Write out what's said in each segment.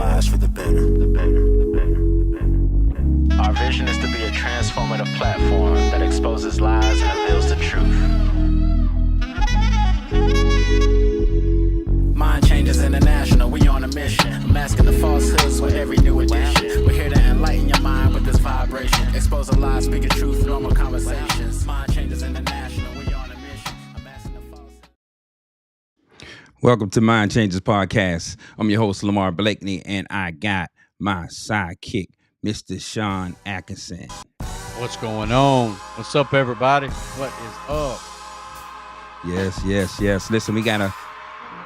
lives for the better. Our vision is to be a transformative platform that exposes lies and reveals the truth. Mind Changers International, we on a mission. Masking the falsehoods with every new edition. We're here to enlighten your mind with this vibration. Expose the lies, speak the truth, normal conversations. Mind Changers International, we on a mission. I'm masking the falsehoods. Welcome to Mind Changers Podcast. I'm your host, Lamar Blakney, and I got my sidekick, Mr. Shann Atkinson. What's going on? What's up, everybody? What is up? Yes. Listen, we got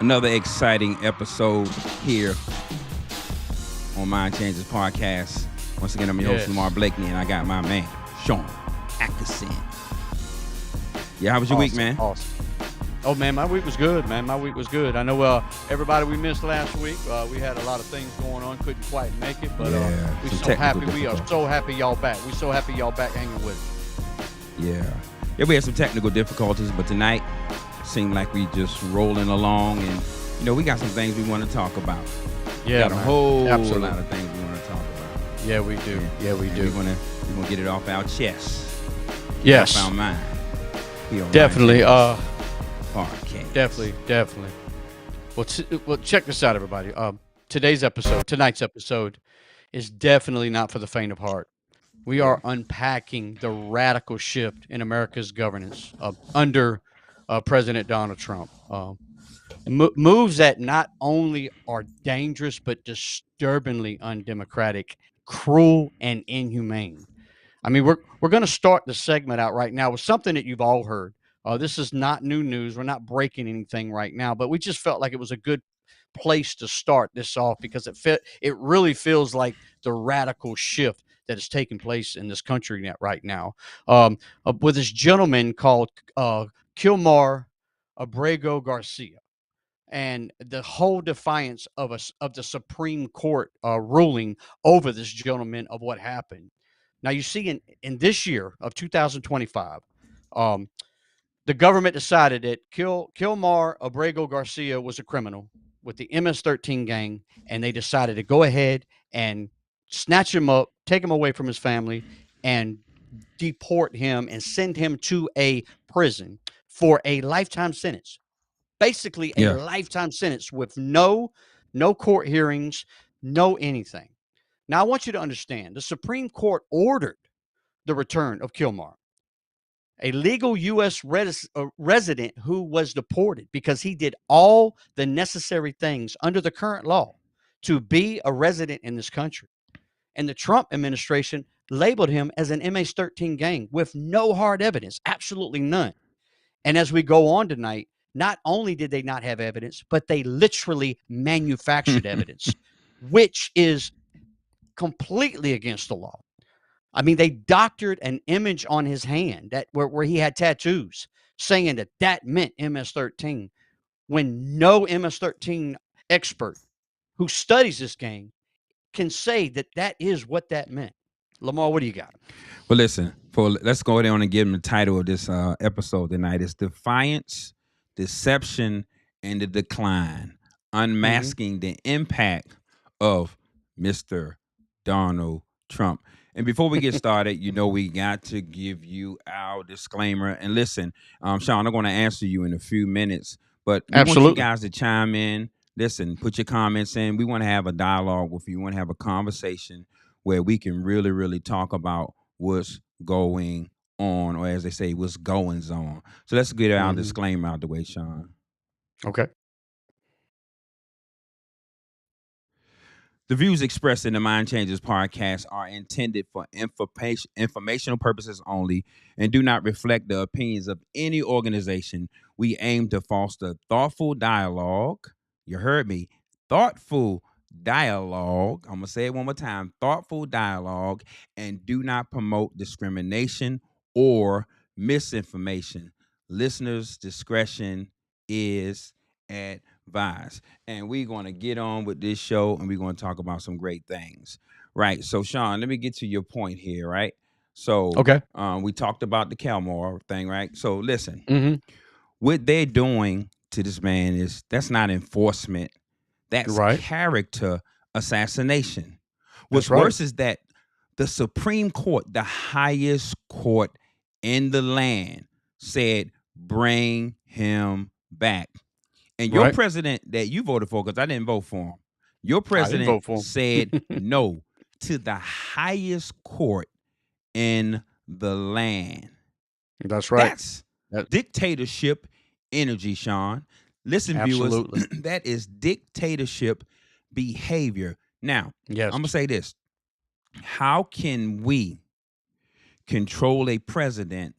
another exciting episode here on Mind Changers Podcast. Once again, I'm your host, Lamar Blakney, and I got my man, Shann Atkinson. Yeah, how was your week, man? Awesome. Oh, man, my week was good, man. My week was good. I know everybody we missed last week. We had a lot of things going on. Couldn't quite make it, but we're so happy. We are so happy y'all back. We're so happy y'all back hanging with us. Yeah, we had some technical difficulties, but tonight seemed like we just rolling along, and we got some things we want to talk about. Yeah, got a whole lot Absolutely. of things we want to talk about. Yeah, we do. We do. We're gonna get it off our chest. Yes. Off our mind. Definitely. Podcast. Definitely. Well, check this out, everybody. Tonight's episode is definitely not for the faint of heart. We are unpacking the radical shift in America's governance under President Donald Trump. Moves that not only are dangerous, but disturbingly undemocratic, cruel, and inhumane. I mean, we're going to start the segment out right now with something that you've all heard. This is not new news. We're not breaking anything right now, but we just felt like it was a good place to start this off because it really feels like the radical shift that is taking place in this country right now. With this gentleman called Lamar Abrego Garcia, and the whole defiance of the Supreme Court ruling over this gentleman of what happened. Now you see in this year of 2025. The government decided that Lamar Abrego Garcia was a criminal with the MS-13 gang, and they decided to go ahead and snatch him up, take him away from his family, and deport him and send him to a prison for a lifetime sentence. Basically, a lifetime sentence with no court hearings, no anything. Now, I want you to understand, the Supreme Court ordered the return of Lamar, a legal U.S. resident who was deported because he did all the necessary things under the current law to be a resident in this country. And the Trump administration labeled him as an MS-13 gang with no hard evidence, absolutely none. And as we go on tonight, not only did they not have evidence, but they literally manufactured evidence, which is completely against the law. I mean, they doctored an image on his hand where he had tattoos saying that meant MS-13, when no MS-13 expert who studies this gang can say that is what that meant. Lamar, what do you got? Well, listen, let's go down and give them the title of this episode tonight. It's Defiance, Deception, and the Decline, Unmasking the Impact of Mr. Donald Trump. And before we get started, we got to give you our disclaimer. And listen, Shann, I'm going to answer you in a few minutes, but we want you guys to chime in. Listen, put your comments in. We want to have a dialogue with you. We want to have a conversation where we can really, really talk about what's going on, or as they say, what's goings on. So let's get our disclaimer out the way, Shann. Okay. The views expressed in the Mind Changers podcast are intended for informational purposes only and do not reflect the opinions of any organization. We aim to foster thoughtful dialogue. You heard me. Thoughtful dialogue. I'm going to say it one more time. Thoughtful dialogue, and do not promote discrimination or misinformation. Listeners' discretion is advised. And we're going to get on with this show, and we're going to talk about some great things. Right. So, Shann, let me get to your point here, right? So, we talked about the Lamar thing, right? So, listen, what they're doing to this man that's not enforcement. That's character assassination. What's That's right. worse is that the Supreme Court, the highest court in the land, said, bring him back. And your Right. president that you voted for, because I didn't vote for him, your I didn't president vote for said him. no to the highest court in the land. That's right. That's That, dictatorship energy, Sean. Listen, viewers, absolutely. that is dictatorship behavior. Now, Yes. I'm going to say this. How can we control a president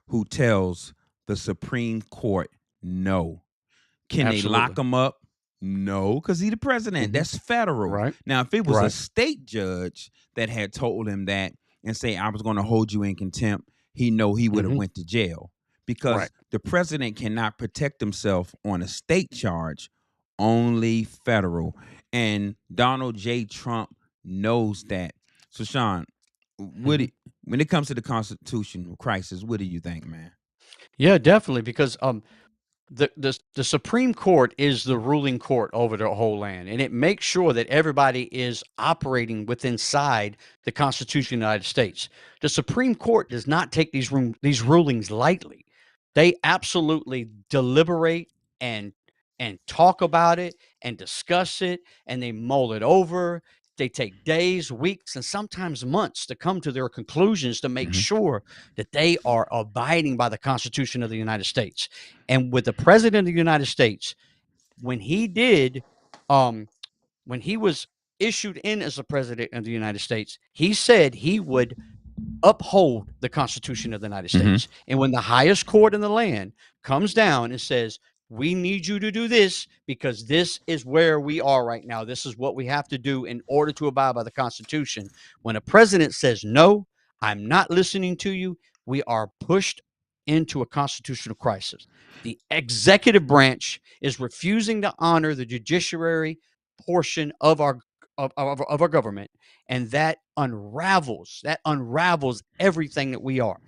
who tells the Supreme Court no? Can they lock Absolutely. him up? No, because he's the president. Mhm. That's federal. Right. Now, if it was a Right. state judge that had told him that and say, I was going to hold you in contempt, he would have Mhm. went to jail. Because Right. the president cannot protect himself on a state charge, only federal. And Donald J. Trump knows that. So, Sean, Mhm. when it comes to the constitutional crisis, what do you think, man? Yeah, definitely, because the Supreme Court is the ruling court over the whole land, and it makes sure that everybody is operating within inside the Constitution of the United States. The Supreme Court does not take these rulings lightly. They absolutely deliberate and talk about it and discuss it, and they mull it over. They take days, weeks, and sometimes months to come to their conclusions to make Mhm. sure that they are abiding by the Constitution of the United States. And with the president of the United States, when he did, when he was issued in as the president of the United States, he said he would uphold the Constitution of the United Mhm. States. And when the highest court in the land comes down and says, we need you to do this because this is where we are right now. This is what we have to do in order to abide by the Constitution. When a president says, no, I'm not listening to you, we are pushed into a constitutional crisis. The executive branch is refusing to honor the judiciary portion of our government, and that unravels everything that we are.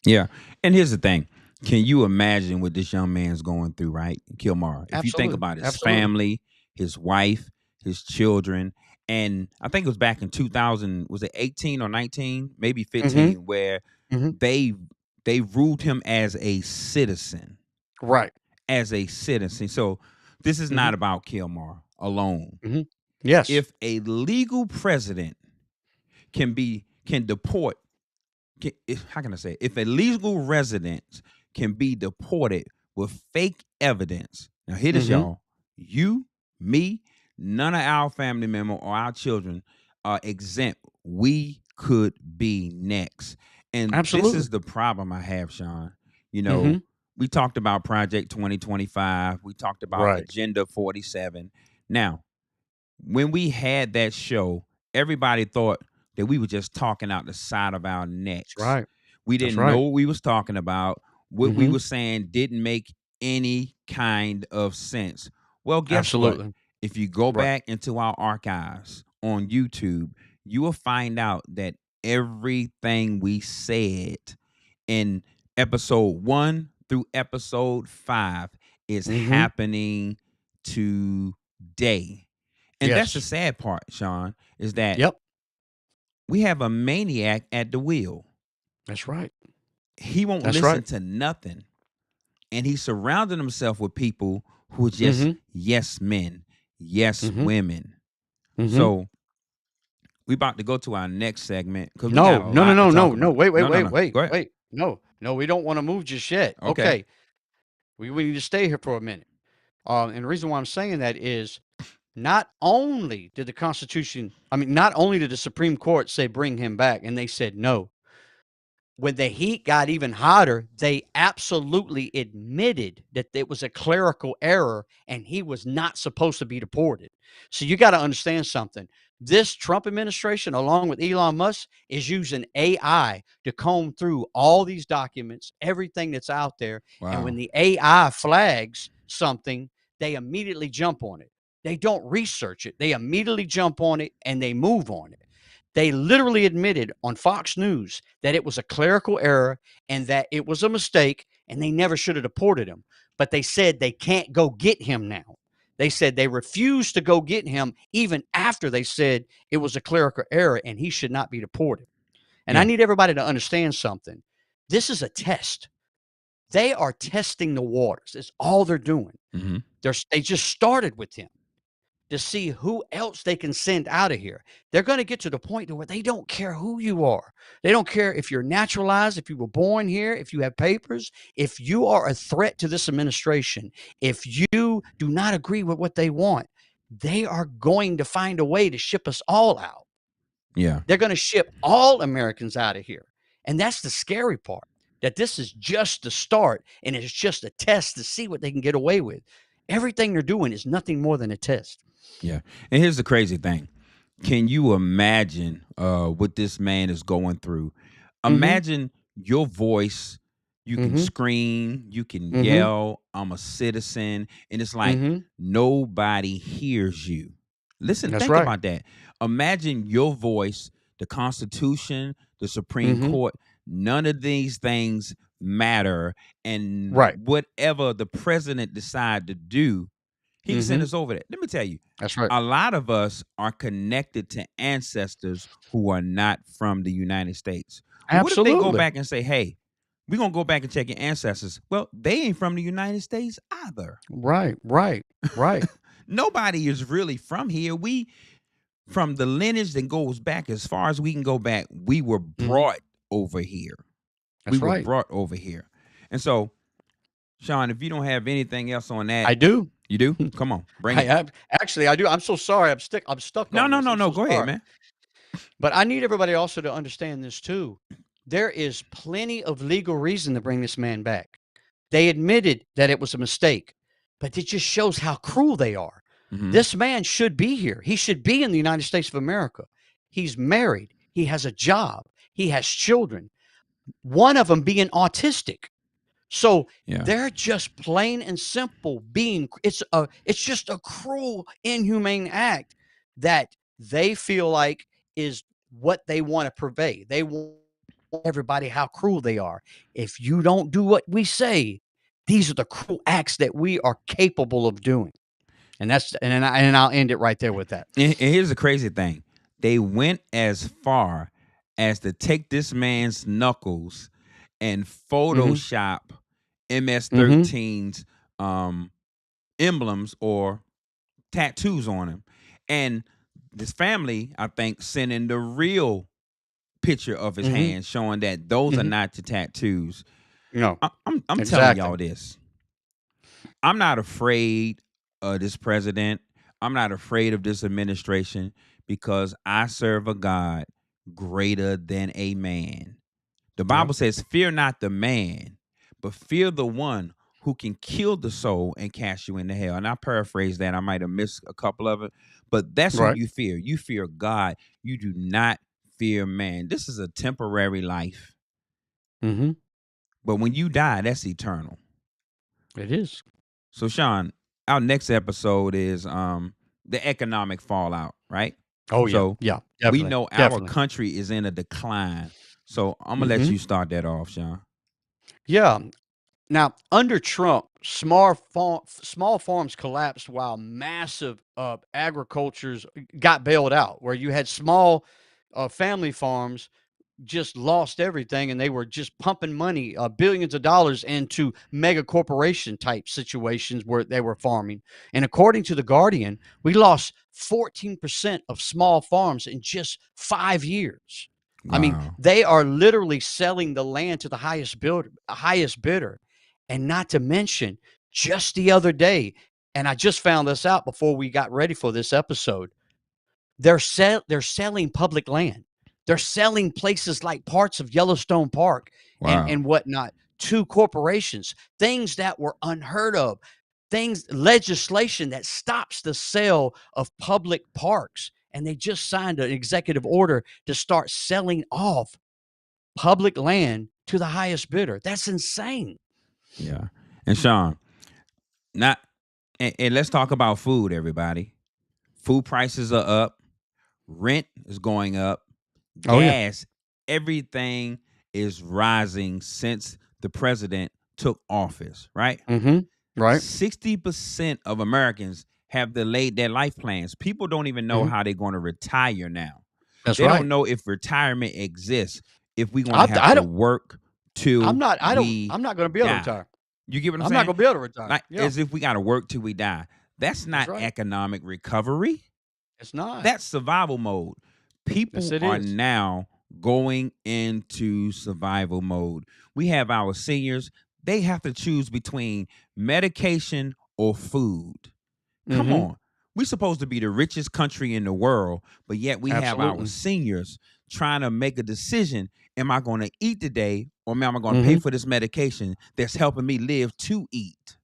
Yeah. And here's the thing. Can you imagine what this young man's going through, right? Kilmar. If you think Absolutely. about his Absolutely. family, his wife, his children, and I think it was back in 2000, was it 18 or 19, maybe Mhm. 15, where Mhm. they they ruled him as a citizen, Right. as a citizen. So this is not Mhm. about Kilmar alone. Mhm. Yes. If a legal president can deport how can I say it? If a legal resident can be deported with fake evidence, now hear this, Mhm. y'all. You, me, none of our family member or our children are exempt. We could be next. And this Absolutely. is the problem I have, Sean. You know, Mhm. we talked about Project 2025. We talked about Right. Agenda 47. Now, when we had that show, everybody thought that we were just talking out the side of our That's necks. right. We That's didn't know right. what we was talking about. What we Mhm. were saying didn't make any kind of sense. Well, guess what? Absolutely. If you go Right. back into our archives on YouTube, you will find out that everything we said in episode 1 through episode 5 is Mhm. happening today. And that's the Yes. sad part, Sean, is that Yep. we have a maniac at the wheel. That's right. He won't That's listen right. to nothing. And he's surrounding himself with people who are just Mhm. yes men, yes Mhm. women. Mhm. So we about to go to our next segment because we got No. a No, no, lot to no, no, talk no. about. Wait, wait, No, no, wait, no. wait, Go ahead. wait. No. No, we don't wanna move just yet. Okay. Okay. We need to stay here for a minute. And the reason why I'm saying that is not only did the Supreme Court say bring him back, and they said no. When the heat got even hotter, they absolutely admitted that it was a clerical error and he was not supposed to be deported. So you got to understand something. This Trump administration, along with Elon Musk, is using AI to comb through all these documents, everything that's out there. And when Wow. the AI flags something, they immediately jump on it. They don't research it. They immediately jump on it and they move on it. They literally admitted on Fox News that it was a clerical error and that it was a mistake and they never should have deported him. But they said they can't go get him now. They said they refused to go get him even after they said it was a clerical error and he should not be deported. And I Yeah. need everybody to understand something. This is a test. They are testing the waters. It's all they're doing. Hmm. They just started with him to see who else they can send out of here. They're going to get to the point where they don't care who you are. They don't care if you're naturalized, if you were born here, if you have papers, if you are a threat to this administration, if you do not agree with what they want, they are going to find a way to ship us all out. Yeah. They're going to ship all Americans out of here. And that's the scary part, that this is just the start and it's just a test to see what they can get away with. Everything they're doing is nothing more than a test. Yeah. And here's the crazy thing. Can you imagine what this man is going through? Imagine your voice. You can scream, you can yell, I'm a citizen, and it's like nobody hears you. Listen, That's think right. about that. Imagine your voice, the Constitution, the Supreme Court, none of these things matter. And Right. whatever the president decide to do, he can send us over there. Let me tell you, That's right. a lot of us are connected to ancestors who are not from the United States. What if they go Absolutely. back and say, hey, we're going to go back and check your ancestors? Well, they ain't from the United States either. Right. Nobody is really from here. We, from the lineage that goes back as far as we can go back, we were brought over here. That's We were right. brought over here. And so, Shann, if you don't have anything else on that, I do. you do? Come on, bring it. Actually, I do. I'm so sorry. I'm stuck on No. this. I'm so Go ahead, sorry. man. But I need everybody also to understand this too. There is plenty of legal reason to bring this man back. They admitted that it was a mistake, but it just shows how cruel they are. This man should be here. He should be in the United States of America. He's married. He has a job. He has children. One of them being autistic. So Yeah. they're just plain and simple being. It's just a cruel, inhumane act that they feel like is what they want to purvey. They want everybody how cruel they are. If you don't do what we say, these are the cruel acts that we are capable of doing. And I'll end it right there with that. And here's the crazy thing. They went as far as to take this man's knuckles and Photoshop MS-13's emblems or tattoos on him. And this family, I think, sent in the real picture of his hands showing that those are not the tattoos. No, I'm telling exactly. y'all this. I'm not afraid of this president. I'm not afraid of this administration because I serve a God greater than a man. The Bible says, fear not the man, but fear the one who can kill the soul and cast you into hell. And I paraphrase that. I might have missed a couple of it, but that's who you fear. You fear God. You do not fear man. This is a temporary life. But when you die, that's eternal. It is. So, Shann, our next episode is the economic fallout, right? Oh, so yeah. We know our country is in a decline. So I'm going to let you start that off, Shann. Yeah. Now, under Trump, small farms collapsed while massive agricultures got bailed out, where you had small family farms just lost everything and they were just pumping money, billions of dollars into mega corporation type situations where they were farming. And according to The Guardian, we lost 14% of small farms in just 5 years. Wow. I mean, they are literally selling the land to the highest bidder. And not to mention, just the other day, and I just found this out before we got ready for this episode, they're selling public land. They're selling places like parts of Yellowstone Park and whatnot to corporations, things that were unheard of, legislation that stops the sale of public parks. And they just signed an executive order to start selling off public land to the highest bidder. That's insane. Yeah. And Shann, and let's talk about food, everybody. Food prices are up. Rent is going up. Gas, everything is rising since the president took office, right? Right. 60% of Americans have delayed their life plans. People don't even know Mhm. how they're going to retire now. That's They don't right. know if retirement exists, if we're going to I have I to don't work till I'm we not gonna be able to die. retire. You get what I'm I'm not saying? gonna be able to retire. Like Yeah, as if we got to work till we die. That's that's not right. economic recovery. It's not. That's survival mode. Yes, People it are is. now going into survival mode. We have our seniors, they have to choose between medication or food. Come Mhm. on. We're supposed to be the richest country in the world, but yet we have our Absolutely. seniors trying to make a decision. Am I going to eat today or am I going to pay Mhm. for this medication that's helping me live to eat?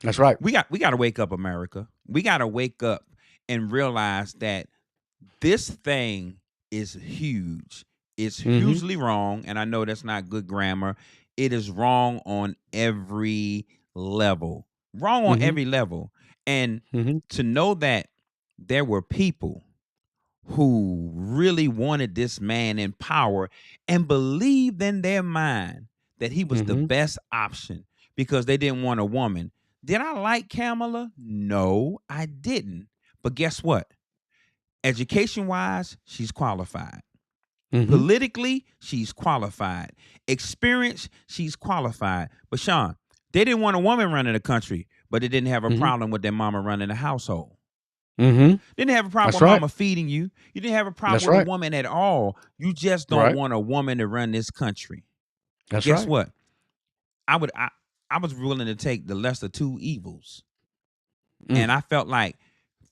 That's right. We got to wake up, America. We got to wake up and realize that this thing is huge. It's Mhm. hugely wrong, and I know that's not good grammar. It is wrong on every level. Wrong on Mhm. every level. And Mhm. to know that there were people who really wanted this man in power and believed in their mind that he was the Mhm. best option because they didn't want a woman. Did I like Kamala? No, I didn't. But guess what? Education wise, she's qualified. Mhm. Politically, she's qualified. Experience, she's qualified. But Sean, they didn't want a woman running the country, but they didn't have a Mhm. problem with their mama running the household. Mhm. Didn't have a problem That's with right. mama feeding you. You didn't have a problem That's with a right. woman at all. You just don't Right. want a woman to run this country. Well, That's guess right. what? I would I was willing to take the lesser two evils. Mm. And I felt like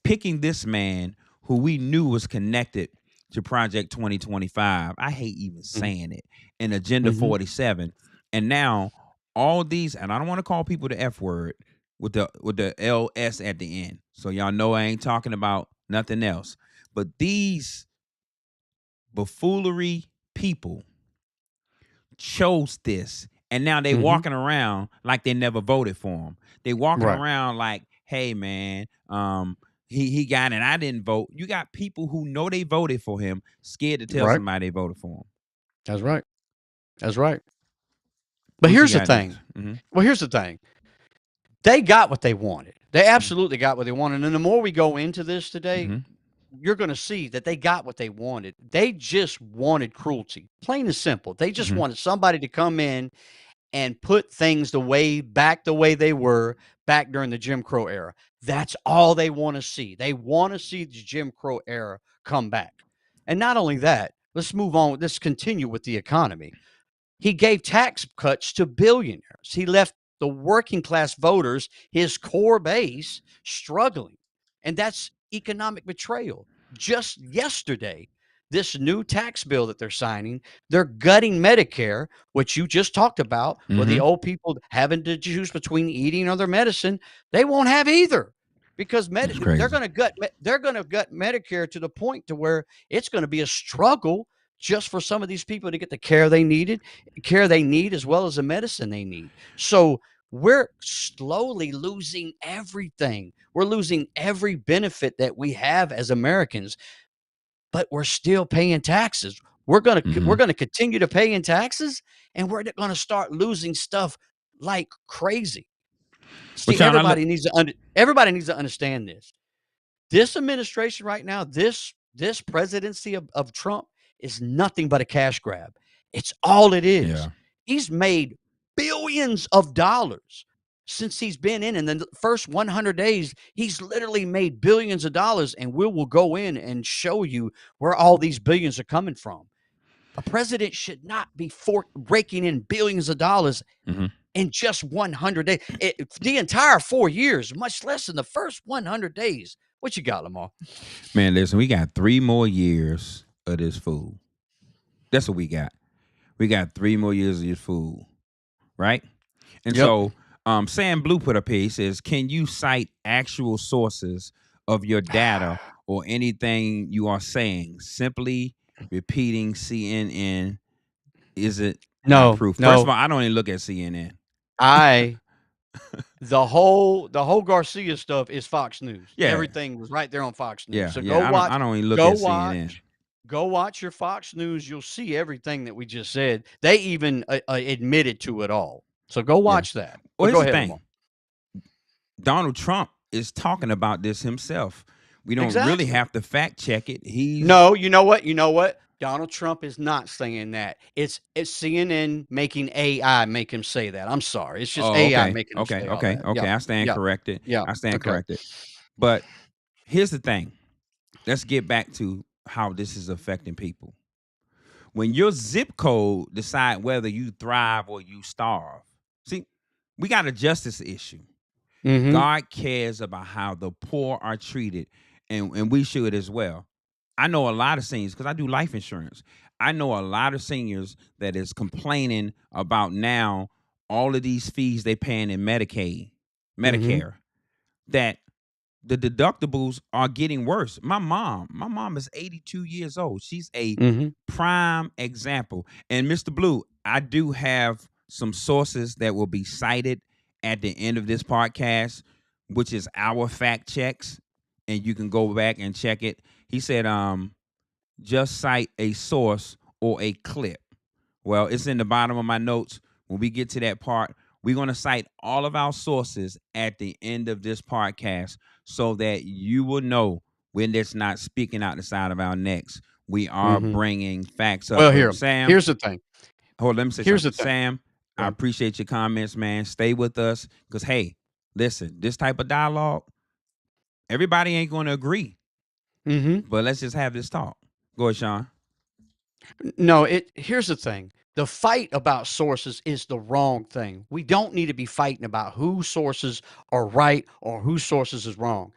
picking this man who we knew was connected to Project 2025. I hate even Mhm. saying it. And Agenda Mhm. 47. And now all these, and I don't want to call people the F word with the LS at the end. So y'all know I ain't talking about nothing else. But these buffoonery people chose this, and now they Mhm. walking around like they never voted for him. They walking Right. around like, hey man, he got it. I didn't vote. You got people who know they voted for him, scared to tell Right. somebody they voted for him. That's right. That's right. But What you here's the got next? thing. Well, here's the thing. They got what they wanted. They Mm-hmm. absolutely got what they wanted. And the more we go into this today, Mm-hmm. you're going to see that they got what they wanted. They just wanted cruelty. Plain and simple. They just Mm-hmm. wanted somebody to come in and put things the way they were back during the Jim Crow era. That's all they want to see. They want to see the Jim Crow era come back. And not only that, let's move on. Let's continue with the economy. He gave tax cuts to billionaires. He left the working class voters, his core base, struggling. And that's economic betrayal. Just yesterday, this new tax bill that they're signing, they're gutting Medicare, which you just talked about, where the Mm-hmm. old people having to choose between eating or their medicine, they won't have either because It's crazy. they're going to gut Medicare to the point to where it's going to be a struggle just for some of these people to get the care they need as well as the medicine they need. So we're slowly losing everything. We're losing every benefit that we have as Americans, but we're still paying taxes. We're Mm-hmm. gonna continue to pay in taxes, and we're gonna start losing stuff like crazy. But See, Sean, everybody needs to understand this. This administration right now, this presidency of Trump is nothing but a cash grab. It's all it is. yeah. He's made billions of dollars since he's been in the first 100 days. He's literally made billions of dollars, and we will go in and show you where all these billions are coming from. A president should not be raking in billions of dollars Mm-hmm. in just 100 days. The entire 4 years, much less than the first 100 days. What you got, Lamar? Man, listen, we got 3 more years of this fool. That's what we got. We got 3 more years of this fool, right? And Yep. so Sam Blue put up here, he says, can you cite actual sources of your data or anything you are saying? Simply repeating CNN, is it not No, proof? First of no. all, I don't even look at CNN. I the whole Garcia stuff is Fox News. Yeah, Everything was right there on Fox News. yeah, So yeah. I don't even look go at CNN. watch, go watch your Fox News. You'll see everything that we just said. They even admitted to it all. So go Yeah. watch that. Well, But here's go the ahead, Lamar. thing. Donald Trump is talking about this himself. We don't really Exactly. have to fact check it. No, you know what? You know what? Donald Trump is not saying that. It's CNN making AI make him say that. I'm sorry. It's just Oh, AI okay, making him okay, say all okay, that. Yeah. okay. I stand Yeah. corrected. Yeah. I stand Okay. corrected. But here's the thing. Let's get back to how this is affecting people. When your zip code decide whether you thrive or you starve. See, we got a justice issue. Mm-hmm. God cares about how the poor are treated, and we should as well. I know a lot of seniors because I do life insurance. I know a lot of seniors that is complaining about now all of these fees they paying in Medicaid, Mm-hmm. Medicare, that the deductibles are getting worse. My mom is 82 years old. She's a Mm-hmm. prime example. And Mr. Blue, I do have some sources that will be cited at the end of this podcast, which is our fact checks, and you can go back and check it. He said, just cite a source or a clip. Well, it's in the bottom of my notes. When we get to that part, we're going to cite all of our sources at the end of this podcast so that you will know when it's not speaking out the side of our necks. We are Mm-hmm. bringing facts up. Well, But Sam, here's the thing. hold on, let me say Here's the something. thing. Sam, Go I ahead. appreciate your comments, man. Stay with us because, hey, listen, this type of dialogue, everybody ain't going to agree, Mm-hmm. but let's just have this talk. Go ahead, Sean. No, here's the thing. The fight about sources is the wrong thing. We don't need to be fighting about whose sources are right or whose sources is wrong.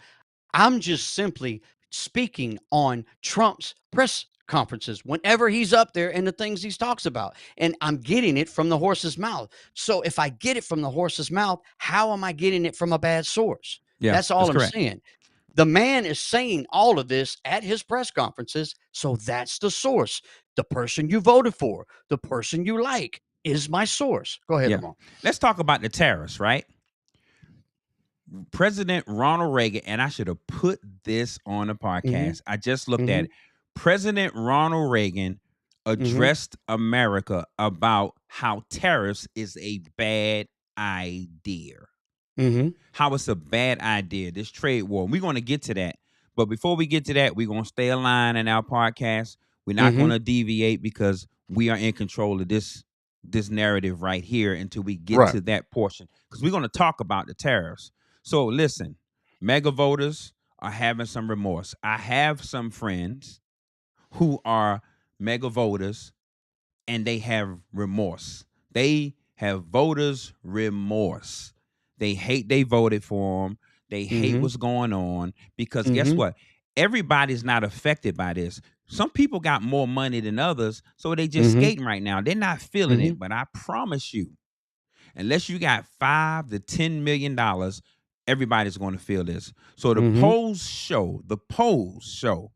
I'm just simply speaking on Trump's press conferences whenever he's up there and the things he talks about. And I'm getting it from the horse's mouth. So if I get it from the horse's mouth, how am I getting it from a bad source? Yeah, That's all that's I'm correct. saying. The man is saying all of this at his press conferences. So that's the source. The person you voted for, the person you like is my source. Go ahead, Yeah. Lamar. Let's talk about the tariffs, right? President Ronald Reagan, and I should have put this on the Mm-hmm. podcast. I just looked at Mm-hmm. it. President Ronald Reagan Mm-hmm. addressed America about how tariffs is a bad idea. Mm-hmm. How it's a bad idea, this trade war. We're going to get to that. But before we get to that, we're going to stay aligned in our podcast. We're not going Mm-hmm. to deviate because we are in control of this narrative right here until we get Right. to that portion. Because we're going to talk about the tariffs. So listen, mega voters are having some remorse. I have some friends who are mega voters and they have remorse. They have voters' remorse. They hate they voted for them. They hate Mm-hmm. what's going on because guess Mm-hmm. what? Everybody's not affected by this. Some people got more money than others, so they just Mm-hmm. skating right now. They're not feeling Mm-hmm. it, but I promise you, unless you got $5 to $10 million, everybody's going to feel this. So Mm-hmm. the polls show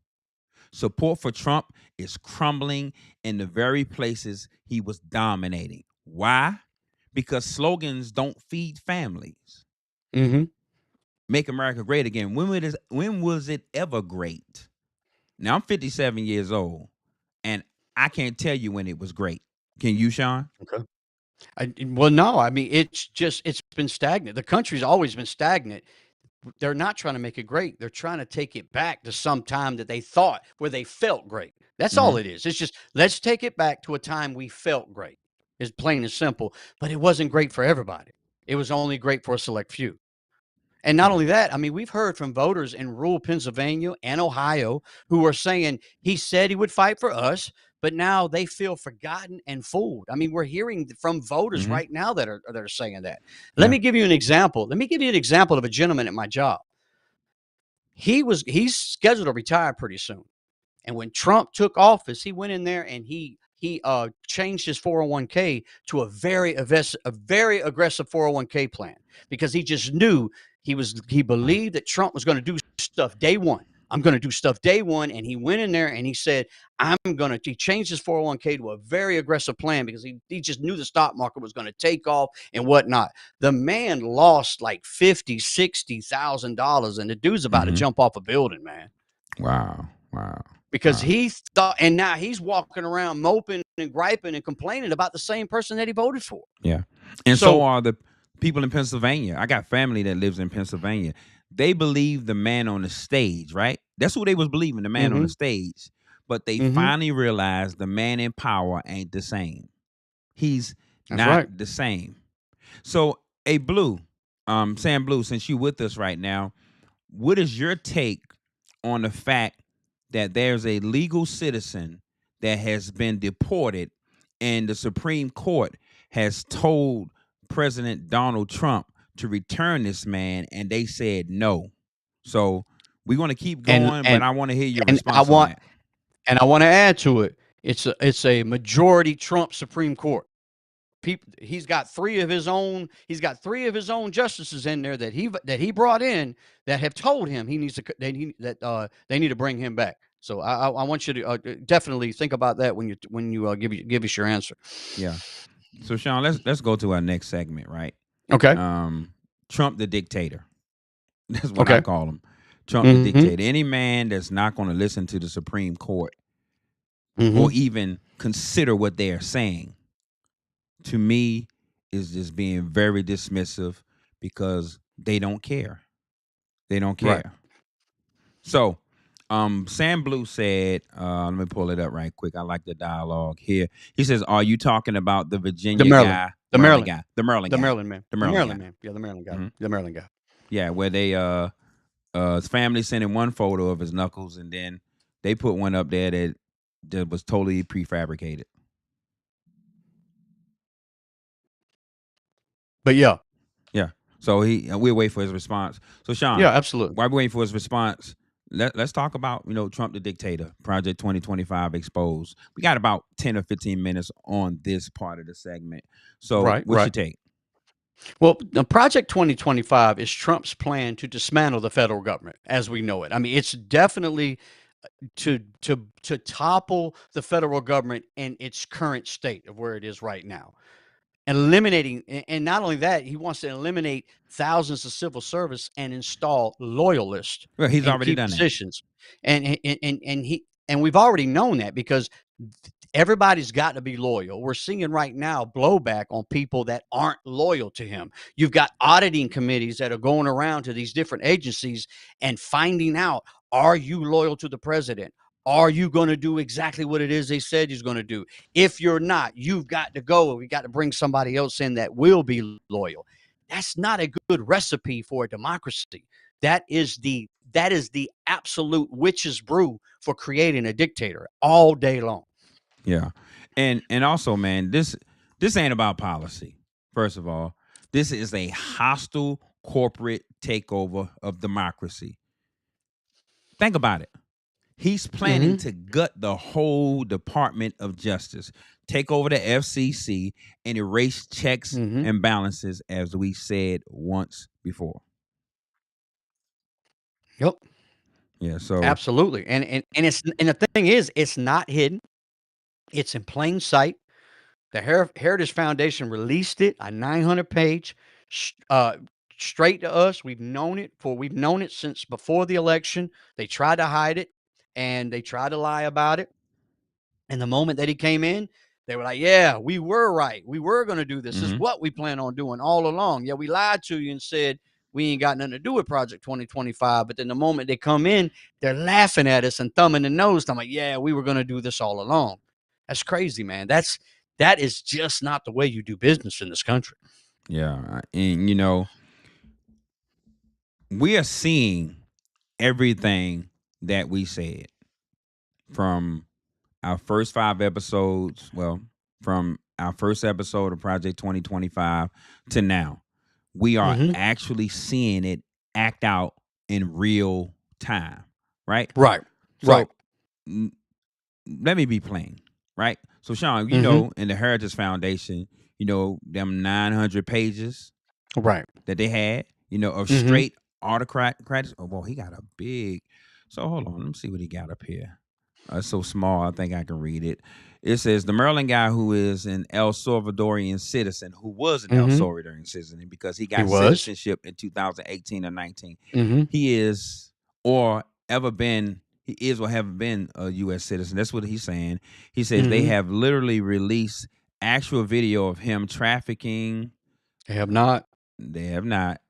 support for Trump is crumbling in the very places he was dominating. Why? Because slogans don't feed families. Mm-hmm. Make America great again. When was it ever great? Now I'm 57 years old, and I can't tell you when it was great. Can you, Sean? Okay. Well, no, I mean, it's been stagnant. The country's always been stagnant. They're not trying to make it great. They're trying to take it back to some time that they thought where they felt great. That's all Mm-hmm. it is. It's just let's take it back to a time we felt great. It's plain and simple. But it wasn't great for everybody. It was only great for a select few. And not Yeah. only that, I mean, we've heard from voters in rural Pennsylvania and Ohio who are saying he said he would fight for us, but now they feel forgotten and fooled. I mean, we're hearing from voters Mm-hmm. right now that are saying that. Let Yeah. me give you an example. Let me give you an example of a gentleman at my job. He's scheduled to retire pretty soon. And when Trump took office, he went in there and he changed his 401k to a very aggressive 401k plan because he just knew he believed that Trump was going to do stuff day one. I'm going to do stuff day one. And he went in there and he said, he changed his 401k to a very aggressive plan because he just knew the stock market was going to take off and whatnot. The man lost like $50,000, $60,000 and the dude's about to Mm-hmm. jump off a building, man. Wow. Wow. Because Wow. he thought, and now he's walking around moping and griping and complaining about the same person that he voted for. Yeah. And so So, are the people in Pennsylvania. I got family that lives in Pennsylvania. they believed the man on the stage, right? That's who they was believing, the man on the stage. But they finally realized the man in power ain't the same. He's That's not right. the same. So, hey, Blue, Sam Blue, since you with us right now, what is your take on the fact that there's a legal citizen that has been deported and the Supreme Court has told President Donald Trump to return this man and they said no? So we're going to keep And going, but and I want to hear your and I response on want that. and I want to add to it. It's a majority Trump Supreme Court. He's got three of his own. He's got three of his own justices in there that he brought in that have told him he needs to they need to bring him back. So I want you to definitely think about that when you give us your answer. Yeah. So Sean, let's go to our next segment, right? Okay. Trump the dictator. That's what I Okay. call him. Trump the dictator. Any man that's not going to listen to the Supreme Court or even consider what they are saying, to me, is just being very dismissive because they don't care. They don't Right. care. So, Sam Blue said, let me pull it up right quick. I like the dialogue here. He says, "Are you talking about the Virginia The Maryland. guy, The Maryland Maryland. guy, the Maryland The guy, Maryland man. the The Maryland Maryland guy?" man. Yeah, the Maryland guy. Mhm. The Maryland guy. Yeah, where they his family sent him one photo of his knuckles, and then they put one up there that was totally prefabricated. But yeah. Yeah. So we'll wait for his response. So Sean, Yeah, absolutely. while we're waiting for his response, let's talk about Trump the dictator, Project 2025 exposed. We got about 10 or 15 minutes on this part of the segment. So Right. what's your Right. take? Well, the Project 2025 is Trump's plan to dismantle the federal government as we know it. I mean, it's definitely to topple the federal government in its current state of where it is right now. Eliminating, and not only that, he wants to eliminate thousands of civil service and install loyalists Well, he's in already key done that. positions. And we've already known that because everybody's got to be loyal. We're seeing right now blowback on people that aren't loyal to him. You've got auditing committees that are going around to these different agencies and finding out, are you loyal to the president? Are you going to do exactly what it is they said he's going to do? If you're not, you've got to go. We got to bring somebody else in that will be loyal. That's not a good recipe for a democracy. That is the absolute witch's brew for creating a dictator all day long. Yeah. And also, man, this ain't about policy. First of all, this is a hostile corporate takeover of democracy. Think about it. He's planning to gut the whole Department of Justice, take over the FCC, and erase checks and balances, as we said once before. Yep. Yeah. So Absolutely. And the thing is, it's not hidden. It's in plain sight. The Heritage Foundation released it, a 900-page, straight to us. We've known it since before the election. They tried to hide it and they tried to lie about it. And the moment that he came in, they were like, "Yeah, we were right. We were going to do this. This is what we plan on doing all along. Yeah, we lied to you and said we ain't got nothing to do with Project 2025. But then the moment they come in, they're laughing at us and thumbing the nose. I'm like, yeah, we were going to do this all along. That's crazy, man. That is just not the way you do business in this country. yeah, and we are seeing everything that we said from our first 5 episodes. Well, from our first episode of Project 2025 to now, we are actually seeing it act out in real time, right? Right. So let me be plain, right? So Sean, in the Heritage Foundation, them 900 pages Right. that they had, of straight autocrats. Oh, well, he got a big. So hold on, let me see what he got up here. It's so small, I think I can read it. It says the Maryland guy who is an El Salvadorian citizen, who was an El Salvadorian citizen because he got citizenship in 2018 or 19. He is or ever been. He is or have been a U.S. citizen. That's what he's saying. He says they have literally released actual video of him trafficking. They have not. They have not.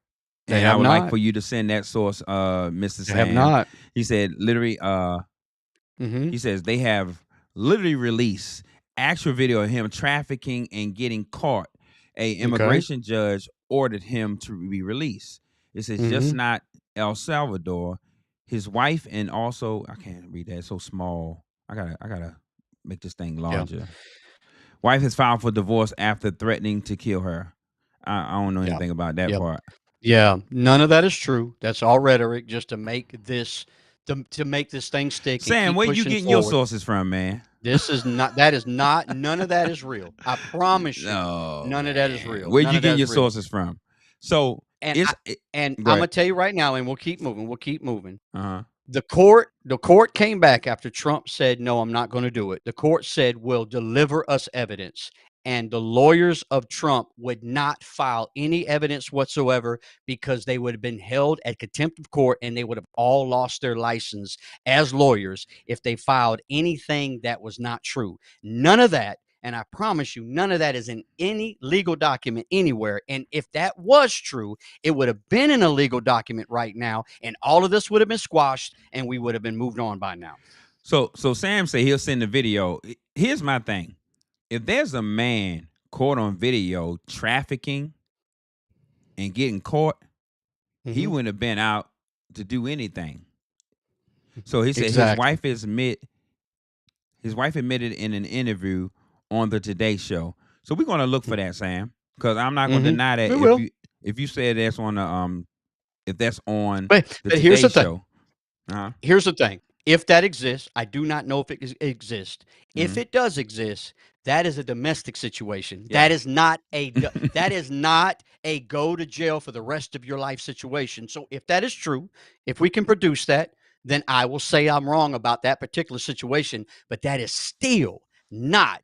They And I have would like not. for you to send that source, Mr. They have Sam. not. He said literally, Mhm. he says they have literally released actual video of him trafficking and getting caught. A Okay. immigration judge ordered him to be released. It says just Mhm. not El Salvador. His wife and also I can't read that. It's so small. I gotta make this thing Yeah. larger. Wife has filed for divorce after threatening to kill her. I don't know Yeah. anything about that Yep. part. Yeah. None of that is true. That's all rhetoric just to make this thing stick and Sam, keep where you pushing getting your forward. sources from, man? This is not that is not none of that is real. I promise you, Oh none of that is man, real. where None you of that getting is your real. sources from? So And it's I and go Imma ahead. tell you right now, and we'll keep moving. We'll keep moving. Uh-huh. The court came back after Trump said, "No, I'm not gonna do it." The court said, "Will deliver us evidence." And the lawyers of Trump would not file any evidence whatsoever because they would have been held at contempt of court and they would have all lost their license as lawyers if they filed anything that was not true. None of that, and I promise you, none of that is in any legal document anywhere. And if that was true, it would have been in a legal document right now, and all of this would have been squashed, and we would have been moved on by now. So Sam said he'll send the video. Here's my thing. If there's a man caught on video trafficking and getting caught, he Mhm. wouldn't have been out to do anything. So he said Exactly. his wife admitted in an interview on the Today Show. So we're gonna look for that, Sam, because I'm not gonna Mhm. deny that We will. if you said that's on the if that's on the But here's Today the thing. Show. Uh-huh. Here's the thing. If that exists, I do not know if it exists. If Mhm. it does exist, that is a domestic situation. Yeah. That is not a go to jail for the rest of your life situation. So if that is true, if we can produce that, then I will say I'm wrong about that particular situation. But that is still not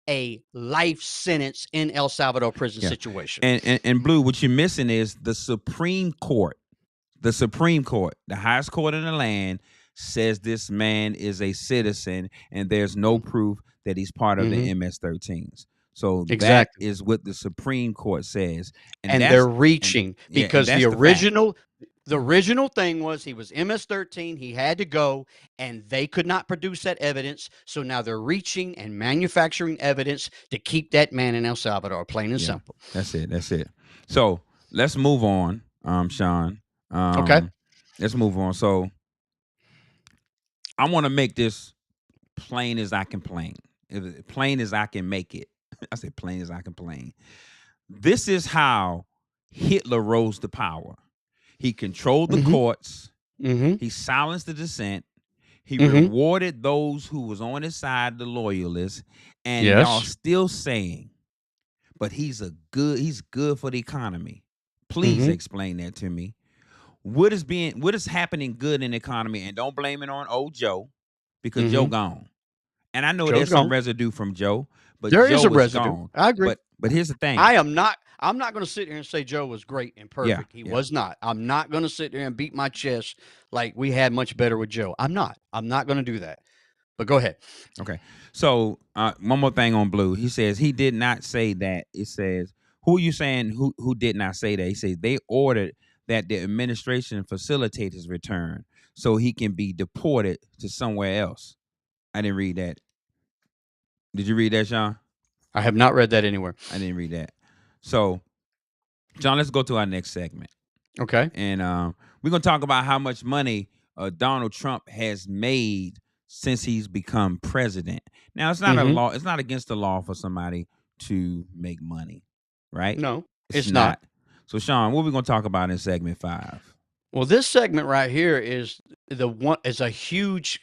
a life sentence in El Salvador prison Yeah. situation. And Blue, what you're missing is the Supreme Court. The Supreme Court, the highest court in the land, says this man is a citizen and there's no proof that he's part of Mhm. the MS-13s. So that Exactly. is what the Supreme Court says. And And they're that's and reaching yeah, and because that's the fact. the original thing was he was MS-13, he had to go, and they could not produce that evidence. So now they're reaching and manufacturing evidence to keep that man in El Salvador, plain and Yeah, simple. that's it. That's it. So let's move on, Sean. Okay. Let's move on. So I want to make this plain as I can plain as I can make it. I said plain as I can plain. This is how Hitler rose to power. He controlled the Mhm. courts. Mhm. He silenced the dissent. He Mhm. rewarded those who was on his side, the loyalists. And y'all Yes. still saying, but he's good for the economy. Please Mhm. explain that to me. What is happening good in the economy? And don't blame it on old Joe, because Joe Mhm. gone. And I know Joe's there's some gone. residue from Joe, but There is a Joe is residue. gone. I agree. But here's the thing. I'm not gonna sit here and say Joe was great and Yeah, perfect. He yeah. was not. I'm not gonna sit there and beat my chest like we had much better with Joe. I'm not. I'm not gonna do that. But go ahead. Okay. So one more thing on Blue. He says he did not say that. It says, who are you saying who did not say that? He says they ordered that the administration facilitate his return so he can be deported to somewhere else. I didn't read that. Did you read that, Sean? I have not read that anywhere. I didn't read that. So, John, let's go to our next segment. Okay. And we're gonna talk about how much money Donald Trump has made since he's become president. Now, it's not a Mhm. law. It's not against the law for somebody to make money, right? No, It's it's not. not. So, Sean, what are we gonna talk about in segment 5? Well, this segment right here is a huge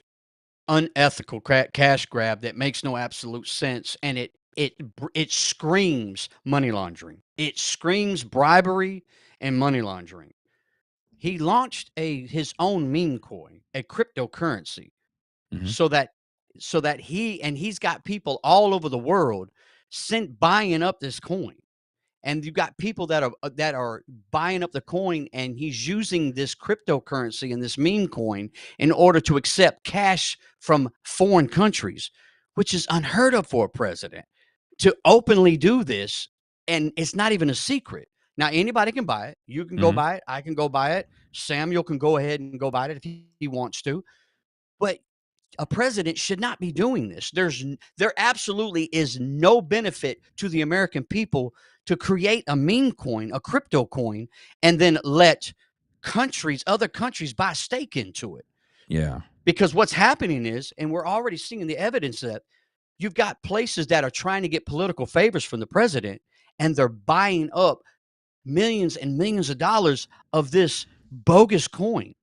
unethical cash grab that makes no absolute sense, and it screams money laundering. It screams bribery and money laundering. He launched his own meme coin, a cryptocurrency, Mm-hmm. so that he's got people all over the world sent buying up this coin. And you've got people that are buying up the coin, and he's using this cryptocurrency and this meme coin in order to accept cash from foreign countries, which is unheard of for a president to openly do this. And it's not even a secret. Now, anybody can buy it. You can go Mhm. buy it. I can go buy it. Samuel can go ahead and go buy it if he wants to. But a president should not be doing this. There absolutely is no benefit to the American people to create a meme coin, a crypto coin, and then let other countries buy stake into it. Yeah. Because what's happening is, and we're already seeing the evidence that you've got places that are trying to get political favors from the president, and they're buying up millions and millions of dollars of this bogus coin.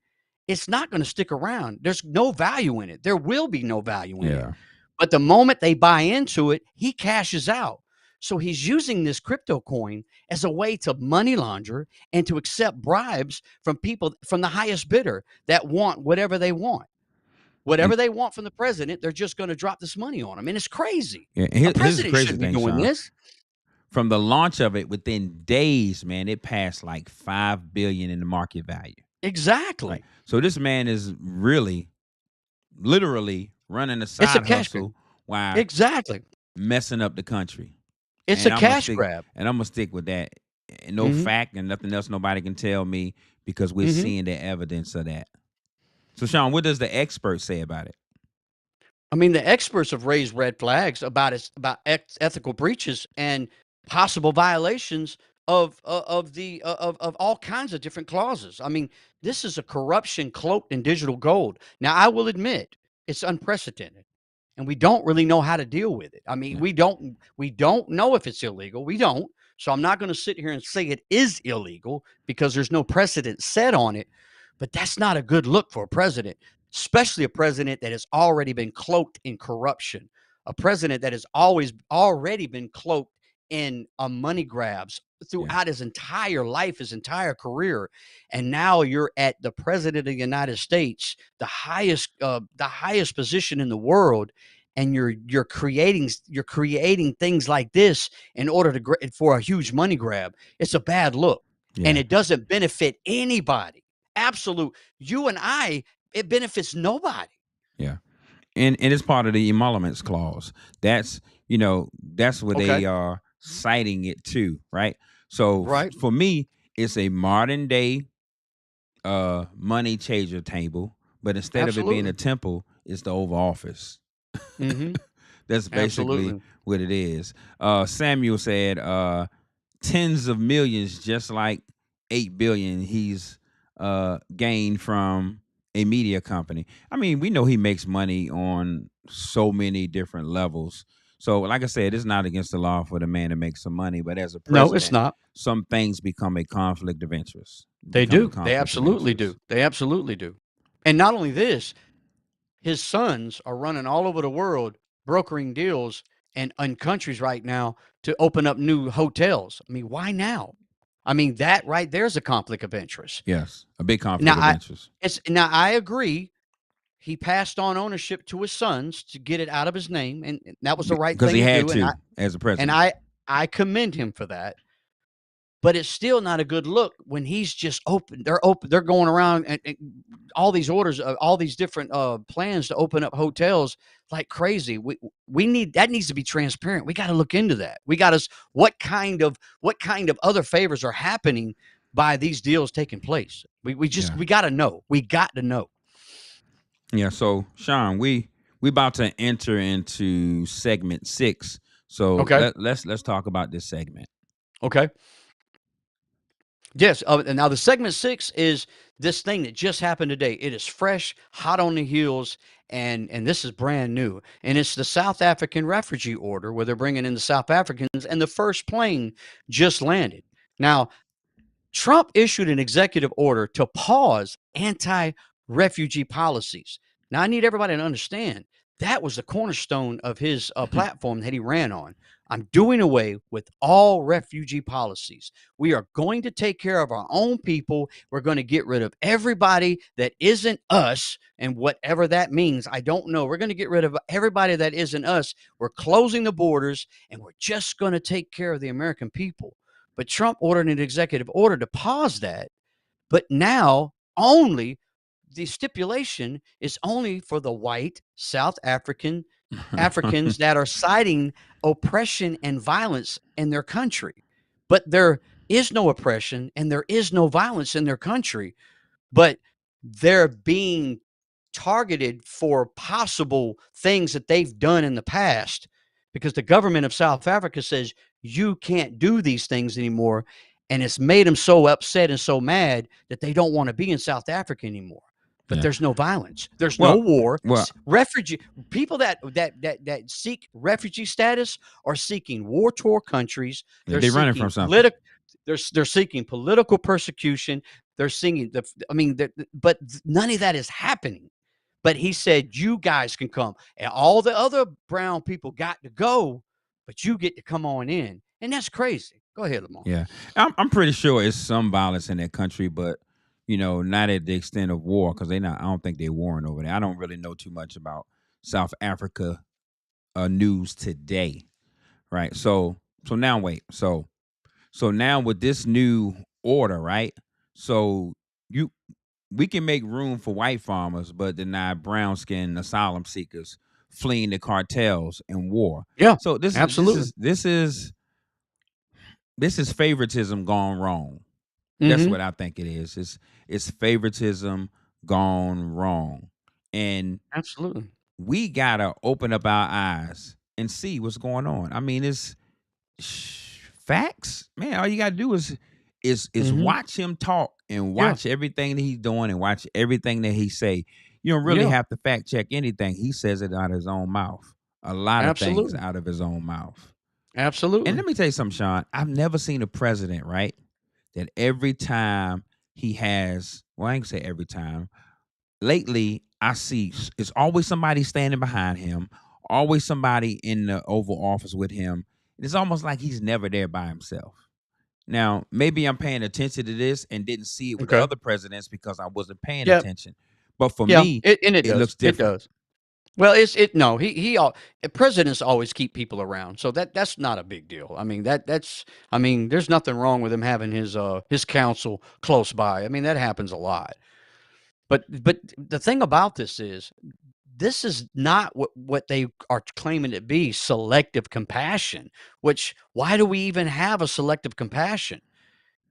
It's not going to stick around. There's no value in it. There will be no value in it. Yeah. But the moment they buy into it, he cashes out. So he's using this crypto coin as a way to money launder and to accept bribes from people, from the highest bidder, that want whatever they want. And Whatever they want from the president, they're just going to drop this money on him. And it's crazy. yeah, A here's the president crazy shouldn't be thing, doing Sean. this. From the launch of it, within days, man, it passed like 5 billion in the market value. Exactly. Right. So this man is really, literally running a It's a side cash grab. hustle while Exactly. messing up the country. It's And a I'm gonna cash stick grab. and I'm gonna stick with that. And no Mhm. fact and nothing else nobody can tell me because we're Mhm. seeing the evidence of that. So Sean, what does the expert say about it? I mean, the experts have raised red flags about ethical breaches and possible violations of all kinds of different clauses. I mean, this is a corruption cloaked in digital gold. Now, I will admit it's unprecedented, and we don't really know how to deal with it. I mean, Yeah. we don't know if it's illegal. We don't. So I'm not going to sit here and say it is illegal because there's no precedent set on it. But that's not a good look for a president, especially a president that has already been cloaked in corruption, a president that has already been cloaked in money grabs Yeah. throughout his entire life, his entire career. And now you're at the president of the United States, the highest position in the world, and you're creating things like this in order for a huge money grab. It's a bad look, and Yeah. it doesn't benefit anybody. Absolute. You and I, it benefits nobody. Yeah. And it's part of the emoluments clause. That's where Okay. they are citing it too, right? So Right. for me, it's a modern day money changer table, but instead of it being a Absolutely. temple, it's the Oval Office. Mhm. That's basically Absolutely. what it is. Samuel said tens of millions, just like 8 billion he's gained from a media company. I mean, we know he makes money on so many different levels. So, like I said, it's not against the law for the man to make some money, but as a No, it's president, not. some things become a conflict of interest. They Become a do. They conflict of absolutely interest. do. They absolutely do. And not only this, his sons are running all over the world, brokering deals in countries right now to open up new hotels. I mean, why now? I mean, that right there is a conflict of interest. Yes, a big Now, conflict of interest. I agree. He passed on ownership to his sons to get it out of his name, and that was the right Because thing he to had do. to as a And president. I commend him for that. But it's still not a good look when he's just open. They're open. They're going around and all these orders, all these different plans to open up hotels like crazy. We need that needs to be transparent. We got to look into that. We got to what kind of other favors are happening by these deals taking place. Yeah. We got to know. We got to know. Yeah, so Sean, we about to enter into segment 6. So Okay. let's talk about this segment. Okay. Yes. And now the segment 6 is this thing that just happened today. It is fresh, hot on the heels, and this is brand new. And it's the South African refugee order where they're bringing in the South Africans, and the first plane just landed. Now, Trump issued an executive order to pause anti refugee policies. Now, I need everybody to understand that was the cornerstone of his platform that he ran on. I'm doing away with all refugee policies. We are going to take care of our own people. We're going to get rid of everybody that isn't us, and whatever that means, I don't know. We're going to get rid of everybody that isn't us. We're closing the borders, and we're just going to take care of the American people. But Trump ordered an executive order to pause that. But now only the stipulation is only for the white South Africans that are citing oppression and violence in their country. But they're is no oppression and there is no violence in their country, but they're being targeted for possible things that they've done in the past because the government of South Africa says you can't do these things anymore. And it's made them so upset and so mad that they don't want to be in South Africa anymore. But Yeah. there's no violence. There's no Well, war. well, Refugee people that seek refugee status are seeking war-torn countries. They're they're running seeking from something. they're seeking political persecution. They're singing but none of that is happening. But he said, you guys can come. And all the other brown people got to go, but you get to come on in. And that's crazy. Go ahead, Lamar. Yeah, I'm pretty sure it's some violence in that country, but not at the extent of war because they not. I don't think they're warring over there. I don't really know too much about South Africa news today, right? So now wait, so now with this new order, right? So you we can make room for white farmers, but deny brown skinned asylum seekers fleeing the cartels and war. Yeah, So this is this absolutely. is this is this is favoritism gone wrong. That's Mm-hmm. what I think it is. It's favoritism gone wrong. And Absolutely. we gotta open up our eyes and see what's going on. I mean, it's facts, man. All you gotta do is Mm-hmm. watch him talk and Yeah. watch everything that he's doing and watch everything that he say. You don't really Yeah. have to fact check anything. He says it out of his own mouth. A lot of things Absolutely. out of his own mouth. And Absolutely. let me tell you something, Sean. I've never seen a president, right, that every time he has, well, I ain't gonna say every time. Lately, I see it's always somebody standing behind him, always somebody in the Oval Office with him. It's almost like he's never there by himself. Now, maybe I'm paying attention to this and didn't see it with the Okay. other presidents because I wasn't paying Yeah. attention. But for Yeah. me, It it does. looks It different. does. Well, no, presidents always keep people around. So that's not a big deal. I mean, there's nothing wrong with him having his counsel close by. I mean, that happens a lot. But the thing about this is not what they are claiming to be selective compassion, which why do we even have a selective compassion?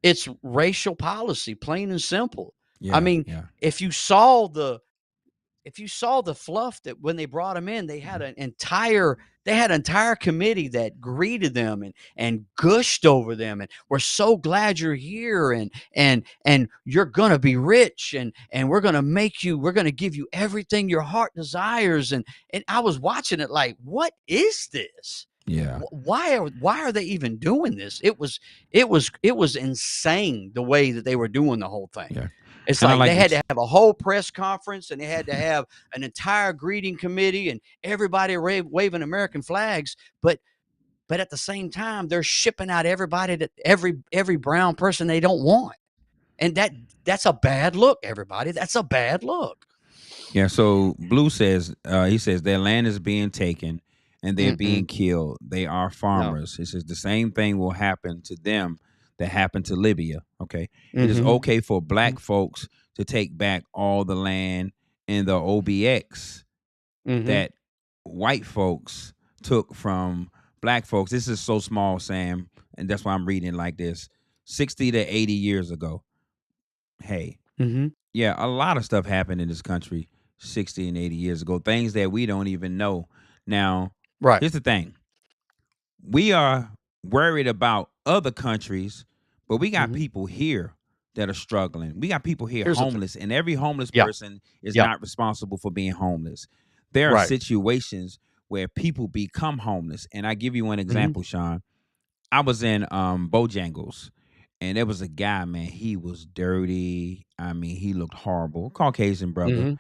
It's racial policy, plain and simple. I Yeah, mean, yeah. if you saw the if you saw the fluff that when they brought him in, they had an entire committee that greeted them and gushed over them and we're so glad you're here and you're gonna be rich and we're gonna give you everything your heart desires and I was watching it like, what is this? Yeah. Why are they even doing this? It was insane the way that they were doing the whole thing. Yeah. It's And I like like they had what to have a whole press conference and they had to have an entire greeting committee and everybody waving American flags. But at the same time, they're shipping out everybody that every brown person they don't want, and that's a bad look. Everybody, that's a bad look. Yeah, so Blue says, he says their land is being taken and they're being Mm-mm. killed. They are No. farmers. He says the same thing will happen to them that happened to Libya. Okay. It is Mm-hmm. okay for black folks to take back all the land in the OBX Mm-hmm. that white folks took from black folks. This is so small, Sam, and that's why I'm reading it like this. 60 to 80 years ago. Hey, Mm-hmm. yeah, a lot of stuff happened in this country 60 and 80 years ago, things that we don't even know. Now, Right. here's the thing. We are worried about other countries, but we got Mm-hmm. people here that are struggling. We got people here Here's the thing. homeless, and every homeless Yeah. person is Yeah. not responsible for being homeless. There are Right. situations where people become homeless. And I give you one Mm-hmm. example, Sean. I was in Bojangles, and there was a guy, man. He was dirty. I mean, he looked horrible. Caucasian brother. Mm-hmm.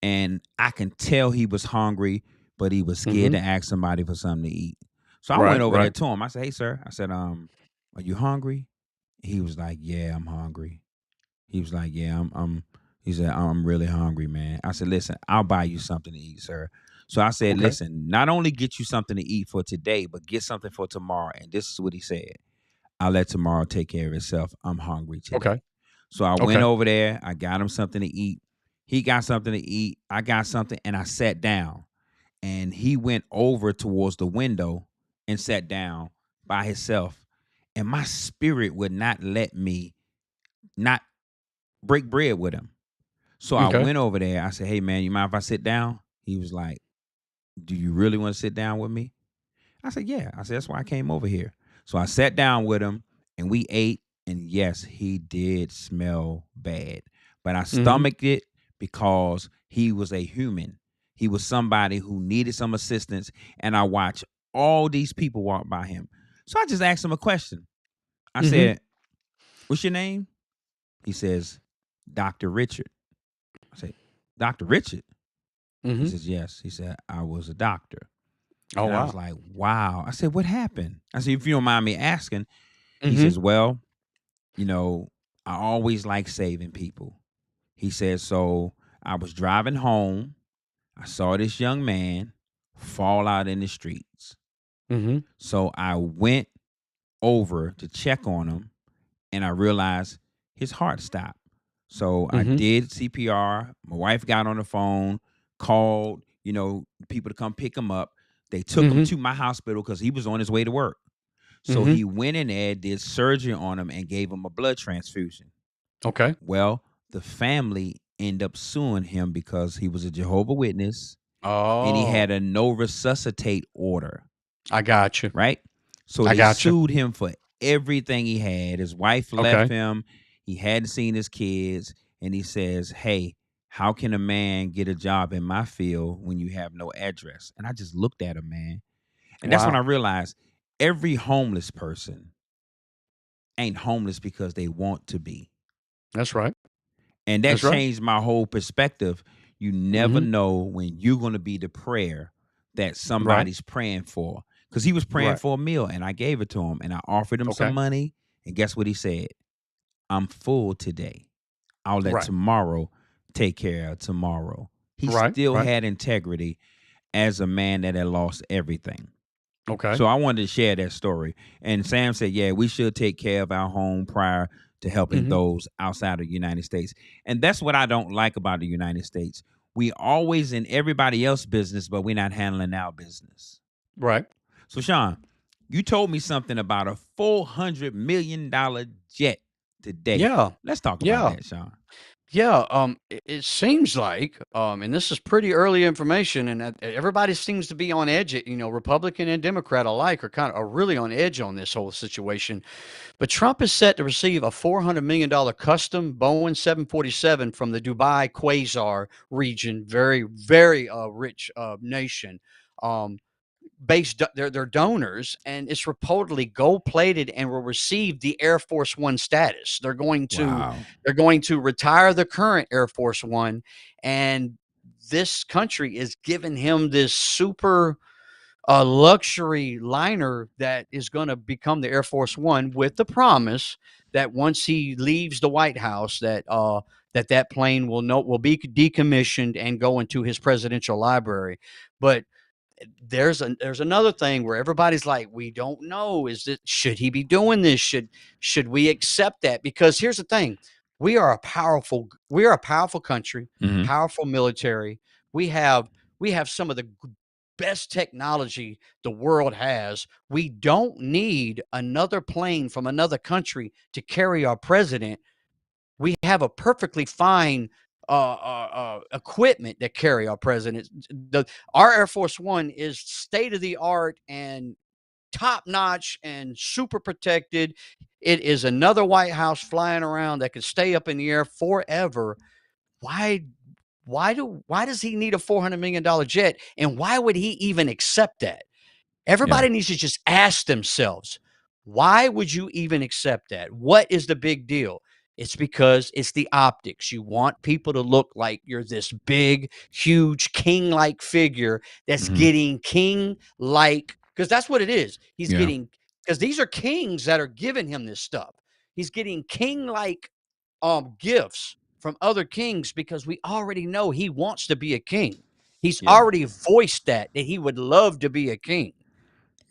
And I can tell he was hungry, but he was scared Mm-hmm. to ask somebody for something to eat. So I went Right. over there Right. to him. I said, "Hey, sir." I said, are you hungry?" He was like, "Yeah, I'm hungry." He was like, "Yeah, I'm." He said, "I'm really hungry, man." I said, "Listen, I'll buy you something to eat, sir." So I said, Okay. "Listen, not only get you something to eat for today, but get something for tomorrow." And this is what he said: "I'll let tomorrow take care of itself. I'm hungry Okay. today." So I went Okay. over there. I got him something to eat. He got something to eat. I got something, and I sat down. And he went over towards the window and sat down by himself. and my spirit would not let me not break bread with him. So I Okay. went over there. I said, "Hey man, you mind if I sit down?" He was like, "Do you really want to sit down with me?" I said, "Yeah." I said, "That's why I came over here." So I sat down with him and we ate. And yes, he did smell bad, but I Mm-hmm. stomached it because he was a human. He was somebody who needed some assistance. And I watched all these people walk by him. So I just asked him a question. I Mm-hmm. said, "What's your name?" He says, "Dr. Richard." I said, "Dr. Richard?" He Mm-hmm. says, "Yes." He said, "I was a doctor." Oh And I was wow. like, "Wow." I said, "What happened?" I said, "If you don't mind me asking." He Mm-hmm. says, "Well, you know, I always like saving people." He says, "So I was driving home. I saw this young man fall out in the streets. Mm-hmm. So I went over to check on him and I realized his heart stopped. So I Mm-hmm. did CPR. My wife got on the phone, called, people to come pick him up. They took him Mm-hmm. to my hospital because he was on his way to work. So Mm-hmm. he went in there, did surgery on him, and gave him a blood transfusion. Okay. Well, the family ended up suing him because he was a Jehovah Witness and he had Oh, a no resuscitate order, I got you. right? So I they got you. sued him for everything he had. His wife left Okay. him. He hadn't seen his kids. And he says, "Hey, how can a man get a job in my field when you have no address?" And I just looked at him, man. And that's when I Wow. realized every homeless person ain't homeless because they want to be. That's right. And that That's right. changed my whole perspective. You never Mm-hmm. know when you're going to be the prayer that Right. somebody's praying for. Because he was praying Right. for a meal and I gave it to him and I offered him some Okay. money. And guess what he said? "I'm full today. I'll let Right. tomorrow take care of tomorrow." He Right. still Right. had integrity as a man that had lost everything. Okay. So I wanted to share that story. And Sam said, "Yeah, we should take care of our home prior to helping Mm-hmm. those outside of the United States." And that's what I don't like about the United States. We always in everybody else's business, but we're not handling our business. Right. So Sean, you told me something about a $400 million jet today. Yeah. Let's talk about Yeah. that, Sean. Yeah, it seems like, and this is pretty early information, and everybody seems to be on edge. Republican and Democrat alike are really on edge on this whole situation. But Trump is set to receive a $400 million custom Boeing 747 from the Dubai Quasar region, very, very rich nation. Um, they're donors, and it's reportedly gold plated and will receive the Air Force One status. Wow. They're going to retire the current Air Force One, and this country is giving him this super luxury liner that is going to become the Air Force One, with the promise that once he leaves the White House, that plane will be decommissioned and go into his presidential library. But there's another thing where everybody's like, we don't know, should he be doing this, should we accept that? Because here's the thing, we are a powerful country, Hmm. powerful military. We have some of the best technology the world has. We don't need another plane from another country to carry our president. We have a perfectly fine equipment that carry our president. Our Air Force One is state of the art and top notch and super protected. It is another White House flying around that can stay up in the air forever. Why? Why does he need a $400 million jet? And why would he even accept that? Yeah. Everybody needs to just ask themselves, why would you even accept that? What is the big deal? It's because it's the optics. You want people to look like you're this big, huge, king like figure that's Hmm. getting king like, because that's what it is. He's Yeah. getting, because these are kings that are giving him this stuff. He's getting king like gifts from other kings because we already know he wants to be a king. He's Yeah. already voiced that he would love to be a king.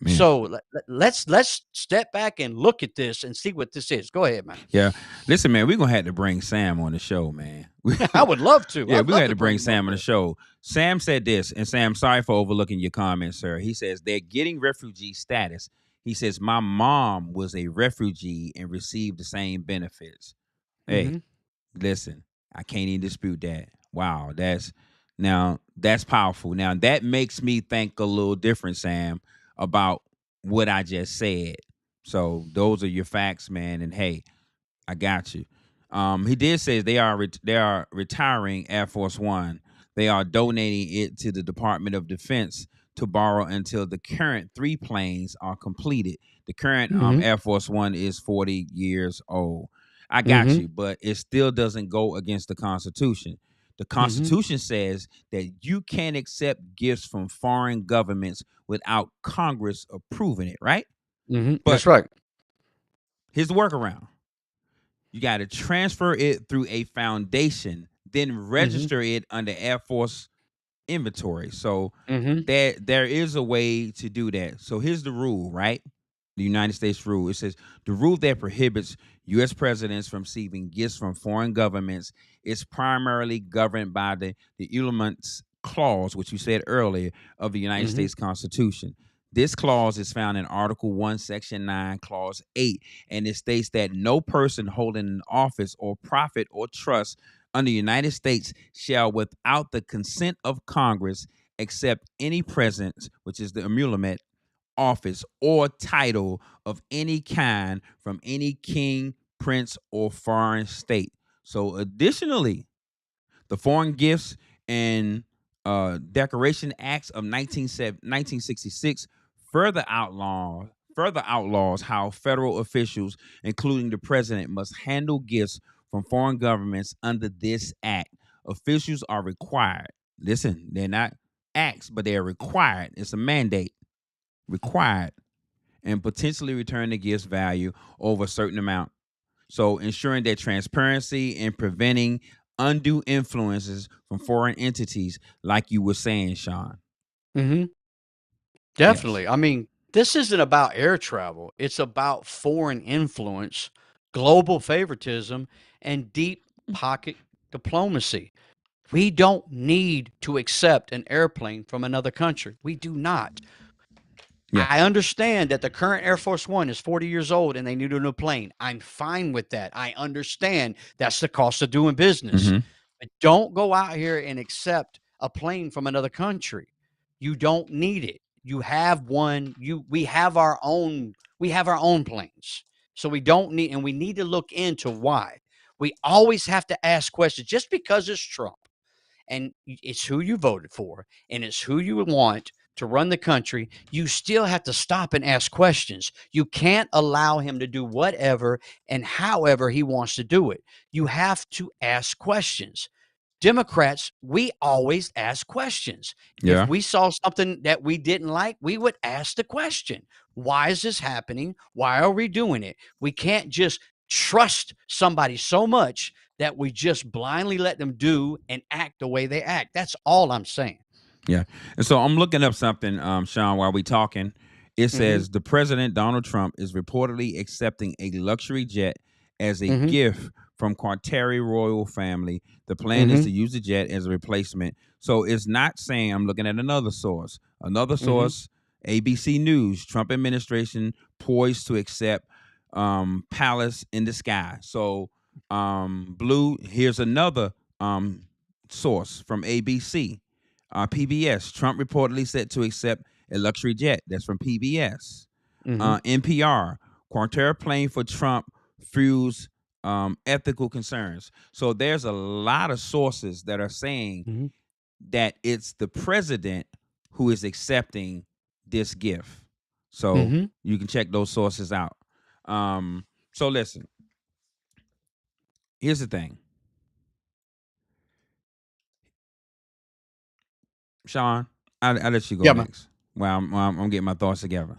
Man. So let's step back and look at this and see what this is. Go ahead, man. Yeah. Listen, man, we're gonna have to bring Sam on the show, man. I would love to. Yeah, I'd we love had to to bring bring him up Sam on the here. show. Sam said this, and Sam, sorry for overlooking your comments, sir. He says they're getting refugee status. He says, "My mom was a refugee and received the same benefits." Hey, Mhm. listen, I can't even dispute that. Wow, that's powerful. Now that makes me think a little different, Sam, about what I just said. So those are your facts, man. And hey, I got you. He did say they are retiring Air Force One. They are donating it to the Department of Defense to borrow until the current three planes are completed. The current Mhm. Air Force One is 40 years old. I got Mhm. you, but it still doesn't go against the Constitution. The Mhm. Constitution says that you can't accept gifts from foreign governments without Congress approving it, right? Mhm. But That's right. here's the workaround. You got to transfer it through a foundation, then Mhm. register it under Air Force inventory. So Mhm. there is a way to do that. So here's the rule, right? The United States rule. It says the rule that prohibits U.S. presidents from receiving gifts from foreign governments is primarily governed by the Elements Clause, which you said earlier, of the United Mhm. States Constitution. This clause is found in Article 1, Section 9, Clause 8, and it states that no person holding an office or profit or trust under the United States shall, without the consent of Congress, accept any presents, which is the emolument, office, or title of any kind from any king, prince, or foreign state. So, additionally, the Foreign Gifts and Decoration Acts of 1966 further outlaws how federal officials, including the president, must handle gifts from foreign governments under this act. Officials are required. Listen, they're not acts, but they are required. It's a mandate. Required and potentially return the gift's value over a certain amount. So ensuring that transparency and preventing undue influences from foreign entities, like you were saying, Sean. Mhm. Yes. Definitely. I mean, this isn't about air travel. It's about foreign influence, global favoritism, and deep pocket diplomacy. We don't need to accept an airplane from another country. We do not. Yeah. I understand that the current Air Force One is 40 years old and they need a new plane. I'm fine with that. I understand that's the cost of doing business. Mm-hmm. But don't go out here and accept a plane from another country. You don't need it. You have one. We have our own planes. So we don't need, and we need to look into why. We always have to ask questions. Just because it's Trump and it's who you voted for and it's who you want to run the country, you still have to stop and ask questions. You can't allow him to do whatever and however he wants to do it. You have to ask questions. Democrats, we always ask questions. If Yeah. we saw something that we didn't like, we would ask the question. Why is this happening? Why are we doing it? We can't just trust somebody so much that we just blindly let them do and act the way they act. That's all I'm saying. Yeah. And so I'm looking up something, Sean, while we talking. It Mhm. says the president, Donald Trump, is reportedly accepting a luxury jet as a Mhm. gift from Qatari royal family. The plan is to Mhm. use the jet as a replacement. So it's not saying, I'm looking at another source. Another Mhm. source, ABC News, Trump administration poised to accept palace in the sky. So blue, here's another source from ABC. PBS, Trump reportedly set to accept a luxury jet. That's from PBS. Mhm. NPR, Quantair plane for Trump fuels ethical concerns. So there's a lot of sources that are saying Mhm. that it's the president who is accepting this gift. So Mhm. you can check those sources out. So listen, here's the thing, Sean. I'll let you go Yeah, man. next. Well, I'm getting my thoughts together.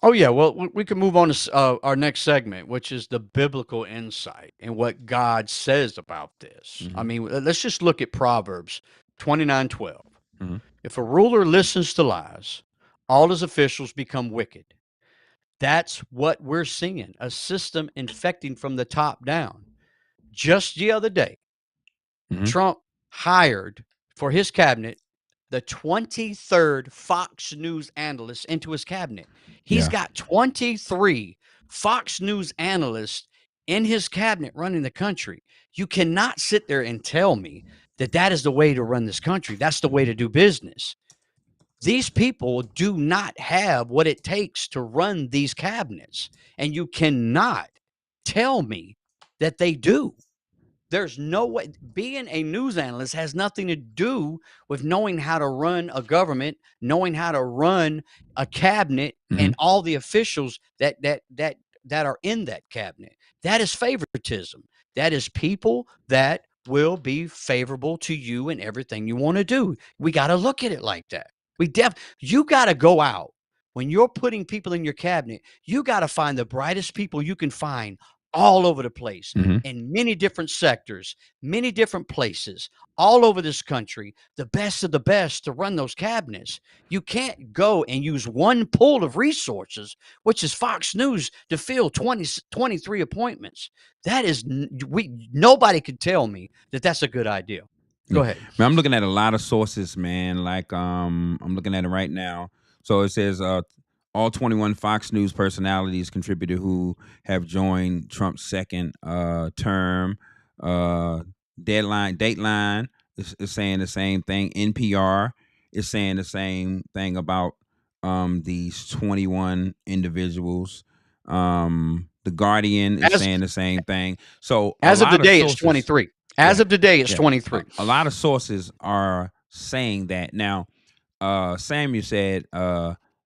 Oh yeah, well we can move on to our next segment, which is the biblical insight and what God says about this. I Hmm. mean, let's just look at Proverbs 29:12. Hmm. If a ruler listens to lies, all his officials become wicked. That's what we're seeing, a system infecting from the top down. Just the other day, Hmm. Trump hired for his cabinet the 23rd Fox News analyst into his cabinet. He's Yeah. got 23 Fox News analysts in his cabinet running the country. You cannot sit there and tell me that that is the way to run this country. That's the way to do business. These people do not have what it takes to run these cabinets, and you cannot tell me that they do. There's no way. Being a news analyst has nothing to do with knowing how to run a government, knowing how to run a cabinet, Mhm. and all the officials that are in that cabinet. That is favoritism. That is people that will be favorable to you and everything you want to do. We got to look at it like that. You got to go out when you're putting people in your cabinet. You got to find the brightest people you can find all over the place Mhm. in many different sectors, many different places, all over this country, the best of the best to run those cabinets. You can't go and use one pool of resources, which is Fox News, to fill 23 appointments. That is, nobody could tell me that that's a good idea. Yeah. Go ahead. Man, I'm looking at a lot of sources, man. Like I'm looking at it right now. So it says all 21 Fox News personalities contributed who have joined Trump's second term. Uh Dateline is saying the same thing. NPR is saying the same thing about these 21 individuals. The Guardian is As saying the same thing. So a as of lot of today, it's sources. 23. As Yeah. of today, it's Yeah, 23. a lot of sources are saying that. Now, Samuel said,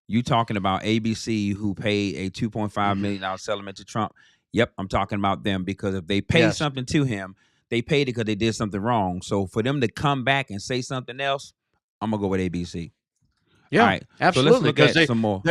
you talking about ABC who paid a $2.5 Mhm. million settlement to Trump. Yep, I'm talking about them because if they pay Yes. something to him, they paid it because they did something wrong. So for them to come back and say something else, I'm gonna go with ABC. All Yeah, right, so let's absolutely. look Because at some more.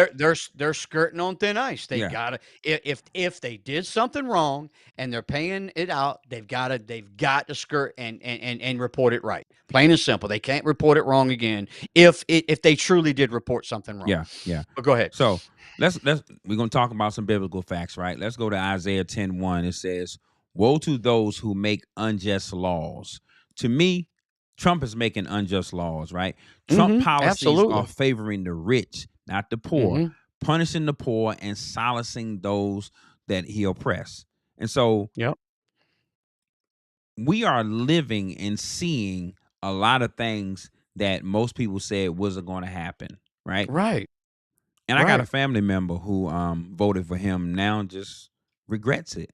they're skirting on thin ice. They Yeah, gotta, if they did something wrong and they're paying it out, they've got to skirt and report it right. Plain and simple. They can't report it wrong again if they truly did report something wrong. yeah, yeah. But go ahead. So let's we're gonna talk about some biblical facts, right? Let's go to Isaiah 10:1. It says, "Woe to those who make unjust laws." To me, Trump is making unjust laws, right? Trump policies are Absolutely. favoring the rich, not the poor, hmm punishing the poor and silencing those that he oppressed. And so Yep. we are living and seeing a lot of things that most people said wasn't going to happen, right? Right. And I got a Right. family member who voted for him now, just regrets it.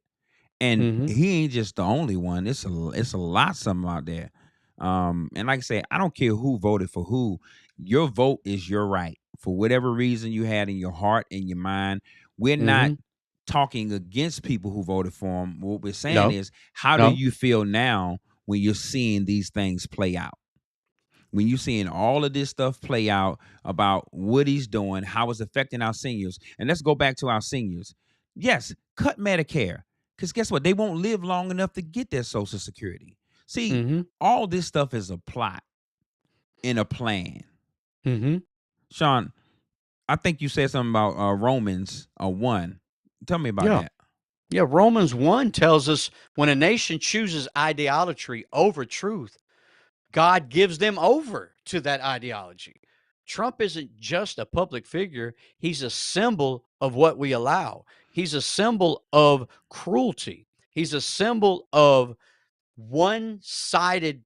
And hmm he ain't just the only one. It's a lot of them out there. And like I say, I don't care who voted for who. Your vote is your right. For whatever reason you had in your heart and your mind. We're not hmm talking against people who voted for him. What we're saying No. is, how do No. you feel now when you're seeing these things play out? When you're seeing all of this stuff play out about what he's doing, how it's affecting our seniors. And let's go back to our seniors. Yes, cut Medicare. Because guess what? They won't live long enough to get their Social Security. See, hmm all this stuff is a plot and a plan. hmm Sean, I think you said something about Romans 1. Tell me about Yeah. that. Yeah. Romans 1 tells us when a nation chooses idolatry over truth, God gives them over to that ideology. Trump isn't just a public figure, he's a symbol of what we allow. He's a symbol of cruelty. He's a symbol of one sided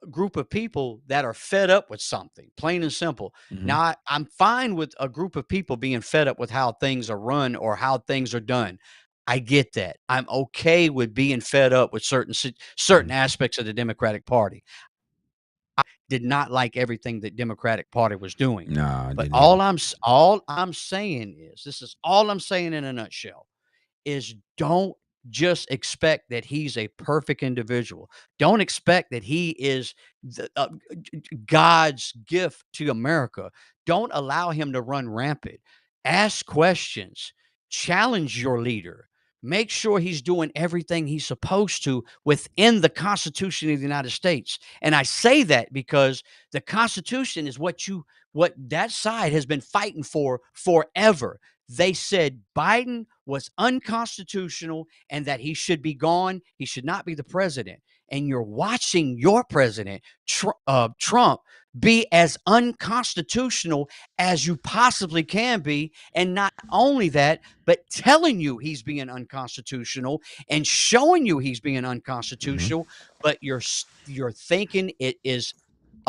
group of people that are fed up with something, plain and simple. Hmm. Now, I'm fine with a group of people being fed up with how things are run or how things are done. I get that. I'm okay with being fed up with certain Hmm. aspects of the Democratic Party. Did not like everything that Democratic Party was doing. Nah, I But didn't either. all I'm saying is, this is all I'm saying in a nutshell, is don't just expect that he's a perfect individual. Don't expect that he is God's gift to America. Don't allow him to run rampant. Ask questions. Challenge your leader. Make sure he's doing everything he's supposed to within the Constitution of the United States. And I say that because the Constitution is what that side has been fighting for forever. They said Biden was unconstitutional and that he should be gone. He should not be the president. And you're watching your president, Trump, be as unconstitutional as you possibly can be. And not only that, but telling you he's being unconstitutional and showing you he's being Mhm. unconstitutional, but you're thinking it is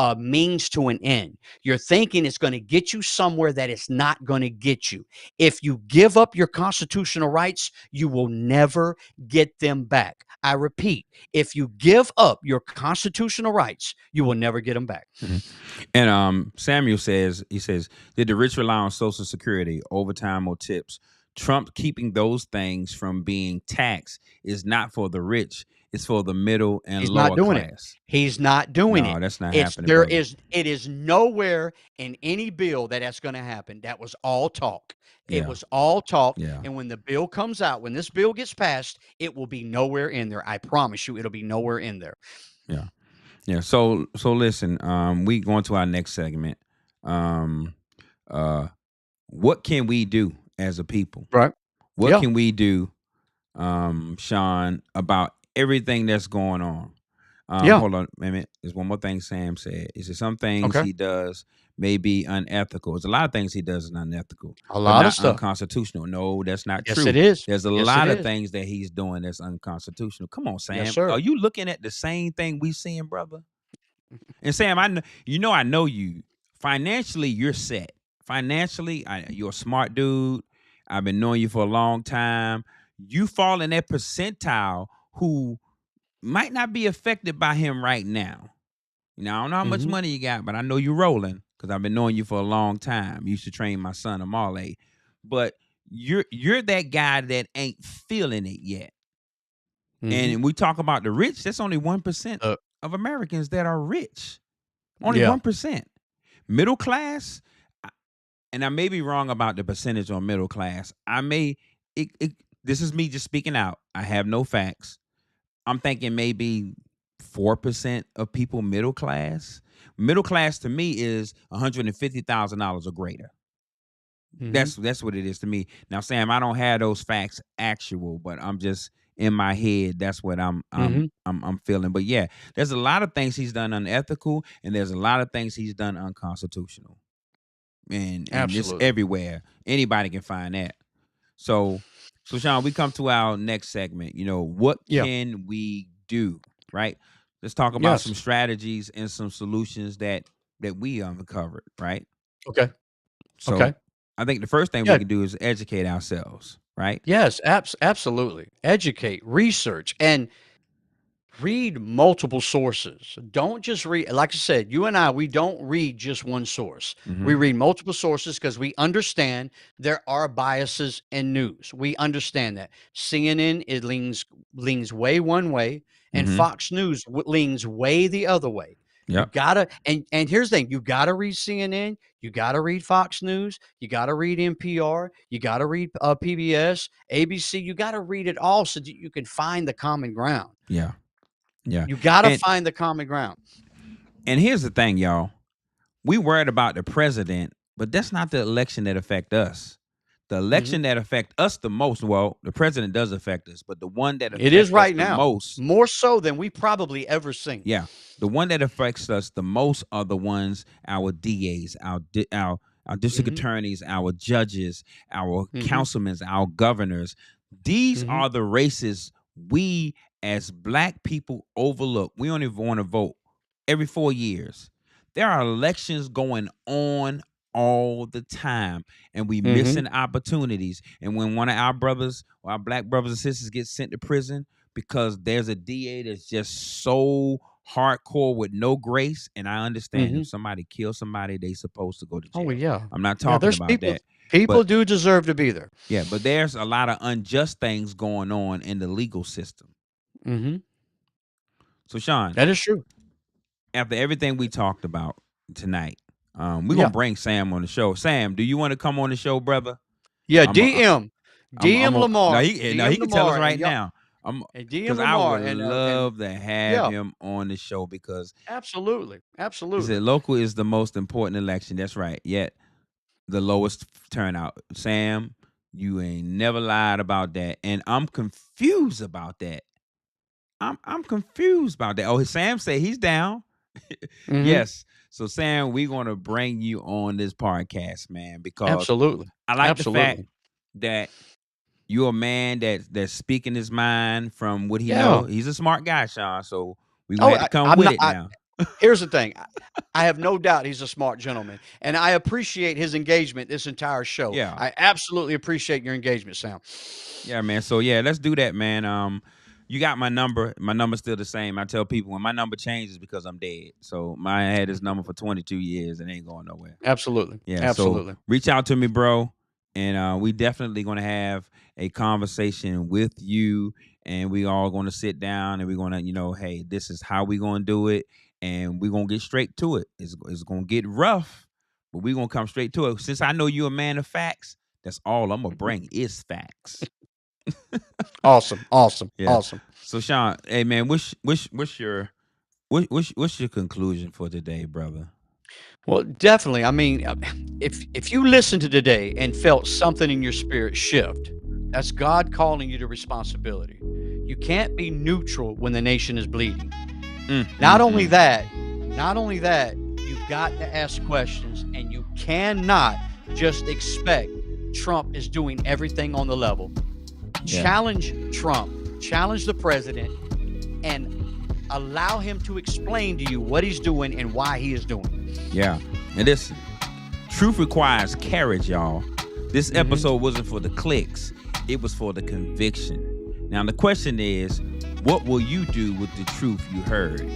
a means to an end. You're thinking it's going to get you somewhere that it's not going to get you. If you give up your constitutional rights, you will never get them back. I repeat, if you give up your constitutional rights, you will never get them back. Mhm. And Samuel says, he says, did the rich rely on Social Security, overtime, or tips? Trump keeping those things from being taxed is not for the rich; it's for the middle and He's not lower doing it. class. He's not doing No, it. that's not It's happening, there brother. is it is nowhere in any bill that that's going to happen. That was all talk. It Yeah, was all talk. yeah, And when the bill comes out, when this bill gets passed, it will be nowhere in there. I promise you, it'll be nowhere in there. yeah, yeah. So listen, we going to our next segment. Um, uh, what can we do as a people? Right? What Yeah. can we do, Sean, about everything that's going on? Yeah. Hold on a minute. There's one more thing Sam said. He said some things Okay. he does may be unethical. There's a lot of things he does is unethical, A but lot of not stuff. unconstitutional. No, that's not Yes, it true. is. There's a Yes, it lot of is. things that he's doing that's unconstitutional. Come on, Yes, Sam. Are sir. you looking at the same thing we seeing, brother? And Sam, I know you. Financially, you're set. Financially, you're a smart dude. I've been knowing you for a long time. You fall in that percentile who might not be affected by him right now. I don't know how much Mhm. money you got, but I know you're rolling because I've been knowing you for a long time. You used to train my son Amale, but you're that guy that ain't feeling it yet. And Mhm. when we talk about the rich, that's only 1% Uh, of Americans that are rich. Only yeah. 1%. Middle class, I- and I may be wrong about the percentage on middle class. I may this is me just speaking out. I have no facts. I'm thinking maybe 4% of people middle class. Middle class to me is $150,000 or greater. Mhm. That's what it is to me. Now, Sam, I don't have those facts actual, but I'm just in my head. That's what Mhm. I'm feeling. But yeah, there's a lot of things he's done unethical, and there's a lot of things he's done unconstitutional, and it's Absolutely. everywhere. Anybody can find that. So, Sean, we come to our next segment. What Yeah. can we do? Right? Let's talk about some Yes. strategies and some solutions that we uncovered. Right? Okay. So, Okay. I think the first thing we Yeah. can do is educate ourselves. Right? Yes, absolutely. Educate, research, and read multiple sources. Don't just read, like I said, you and I, we don't read just one source. Mm-hmm. We read multiple sources because we understand there are biases in news. We understand that. CNN, it leans way one way, and Mm-hmm. Fox News leans way the other way. You Yep. gotta, and here's the thing: you gotta read CNN, you gotta read Fox News, you gotta read NPR, you gotta read PBS, ABC. You gotta read it all so that you can find the common ground. Yeah. Yeah. You gotta And find the common ground. and here's the thing, y'all. We worried about the president, but that's not the election that affect us. The Mhm. election that affect us the most, well, the president does affect us, but the one that It is affect us right the now, most, more so than we probably ever seen. yeah, the one that affects us the most are the ones our DAs, our district Mhm, attorneys, our judges, our mhm, councilmen, our governors. These mhm, are the races we as black people overlook. We only want to vote every 4 years. There are elections going on all the time, and we mhm, missing opportunities. And when one of our brothers or our black brothers and sisters get sent to prison because there's a DA that's just so hardcore with no grace, and I understand if mhm. somebody kills somebody, they supposed to go to Oh, jail. yeah. I'm not Yeah, talking there's about people that. people But do deserve to be there. yeah, but there's a lot of unjust things going on in the legal system. Mhm. So, Sean, That is true. after everything we talked about tonight, we're gonna Yeah. bring Sam on the show. Sam, do you want to come on the show, brother? Yeah, I'm a, DM. I'm DM a, now Lamar, he DM can tell us Lamar, right and y'all now. I'm and because DM I Lamar, would and love to have yeah, him on the show because absolutely, he said absolutely. local is the most important election. That's right. Yet the lowest turnout. Sam, you ain't never lied about that, and I'm confused about that. I'm confused about that. Oh, Sam say he's down. Mhm. Yes. So Sam, we're gonna bring you on this podcast, man, because Absolutely. I like the fact Absolutely. that you're a man that's speaking his mind from what he Yeah. know. He's a smart guy, Sean. So we Oh, gonna have to come I'm with not. it now. Here's the thing. I have no doubt he's a smart gentleman, and I appreciate his engagement this entire show. Yeah. I absolutely appreciate your engagement, Sam. Yeah, man. So yeah, let's do that, man. You got my number. My number's still the same. I tell people when my number changes because I'm dead. So I had this number for 22 years and ain't going nowhere. Absolutely. Yeah. Absolutely. So reach out to me, bro. And we definitely gonna have a conversation with you, and we all gonna sit down and we're gonna, hey, this is how we gonna do it, and we're gonna get straight to it. It's gonna get rough, but we're gonna come straight to it. Since I know you're a man of facts, that's all I'm gonna bring is facts. Awesome. Awesome. Yeah. Awesome. So Sean, hey man, what's your conclusion for today, brother? Well, definitely. I mean, if you listened to today and felt something in your spirit shift, that's God calling you to responsibility. You can't be neutral when the nation is bleeding. Not only that, you've got to ask questions, and you cannot just expect Trump is doing everything on the level. Yeah. Challenge Trump, challenge the president, and allow him to explain to you what he's doing and why he is doing it. Yeah. And listen, truth requires courage, y'all. This episode wasn't for the clicks. It was for the conviction. Now, the question is, what will you do with the truth you heard?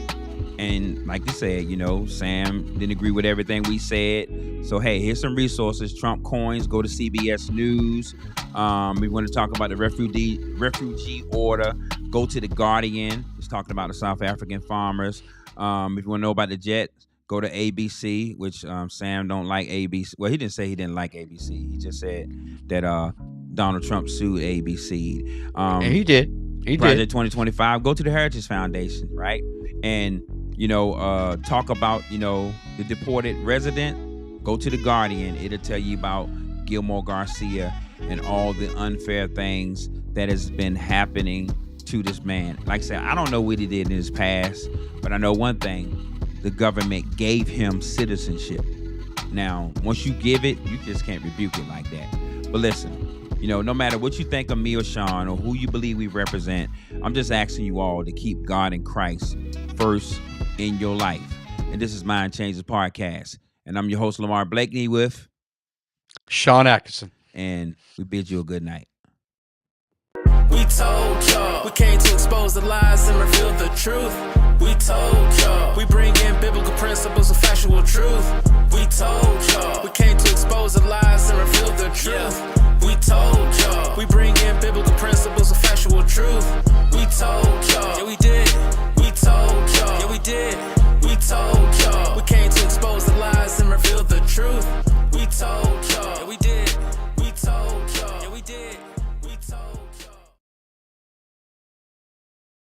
And like you said, Sam didn't agree with everything we said. So, hey, here's some resources. Trump coins, go to CBS News. We want to talk about the refugee order. Go to The Guardian. It's talking about the South African farmers. If you want to know about the Jets, go to ABC, which Sam don't like ABC. Well, he didn't say he didn't like ABC. He just said that Donald Trump sued ABC. And he did. Project 2025. Go to the Heritage Foundation, right? And talk about the deported resident. Go to The Guardian. It'll tell you about Gilmore Garcia and all the unfair things that has been happening to this man. Like I said, I don't know what he did in his past, but I know one thing: the government gave him citizenship. Now, once you give it, you just can't rebuke it like that. But listen, no matter what you think of me or Sean or who you believe we represent, I'm just asking you all to keep God and Christ first in your life. And this is Mind Changers Podcast. And I'm your host, Lamar Blakney, with Shann Atkinson. And we bid you a good night. We told y'all we came to expose the lies and reveal the truth. We told y'all we bring in biblical principles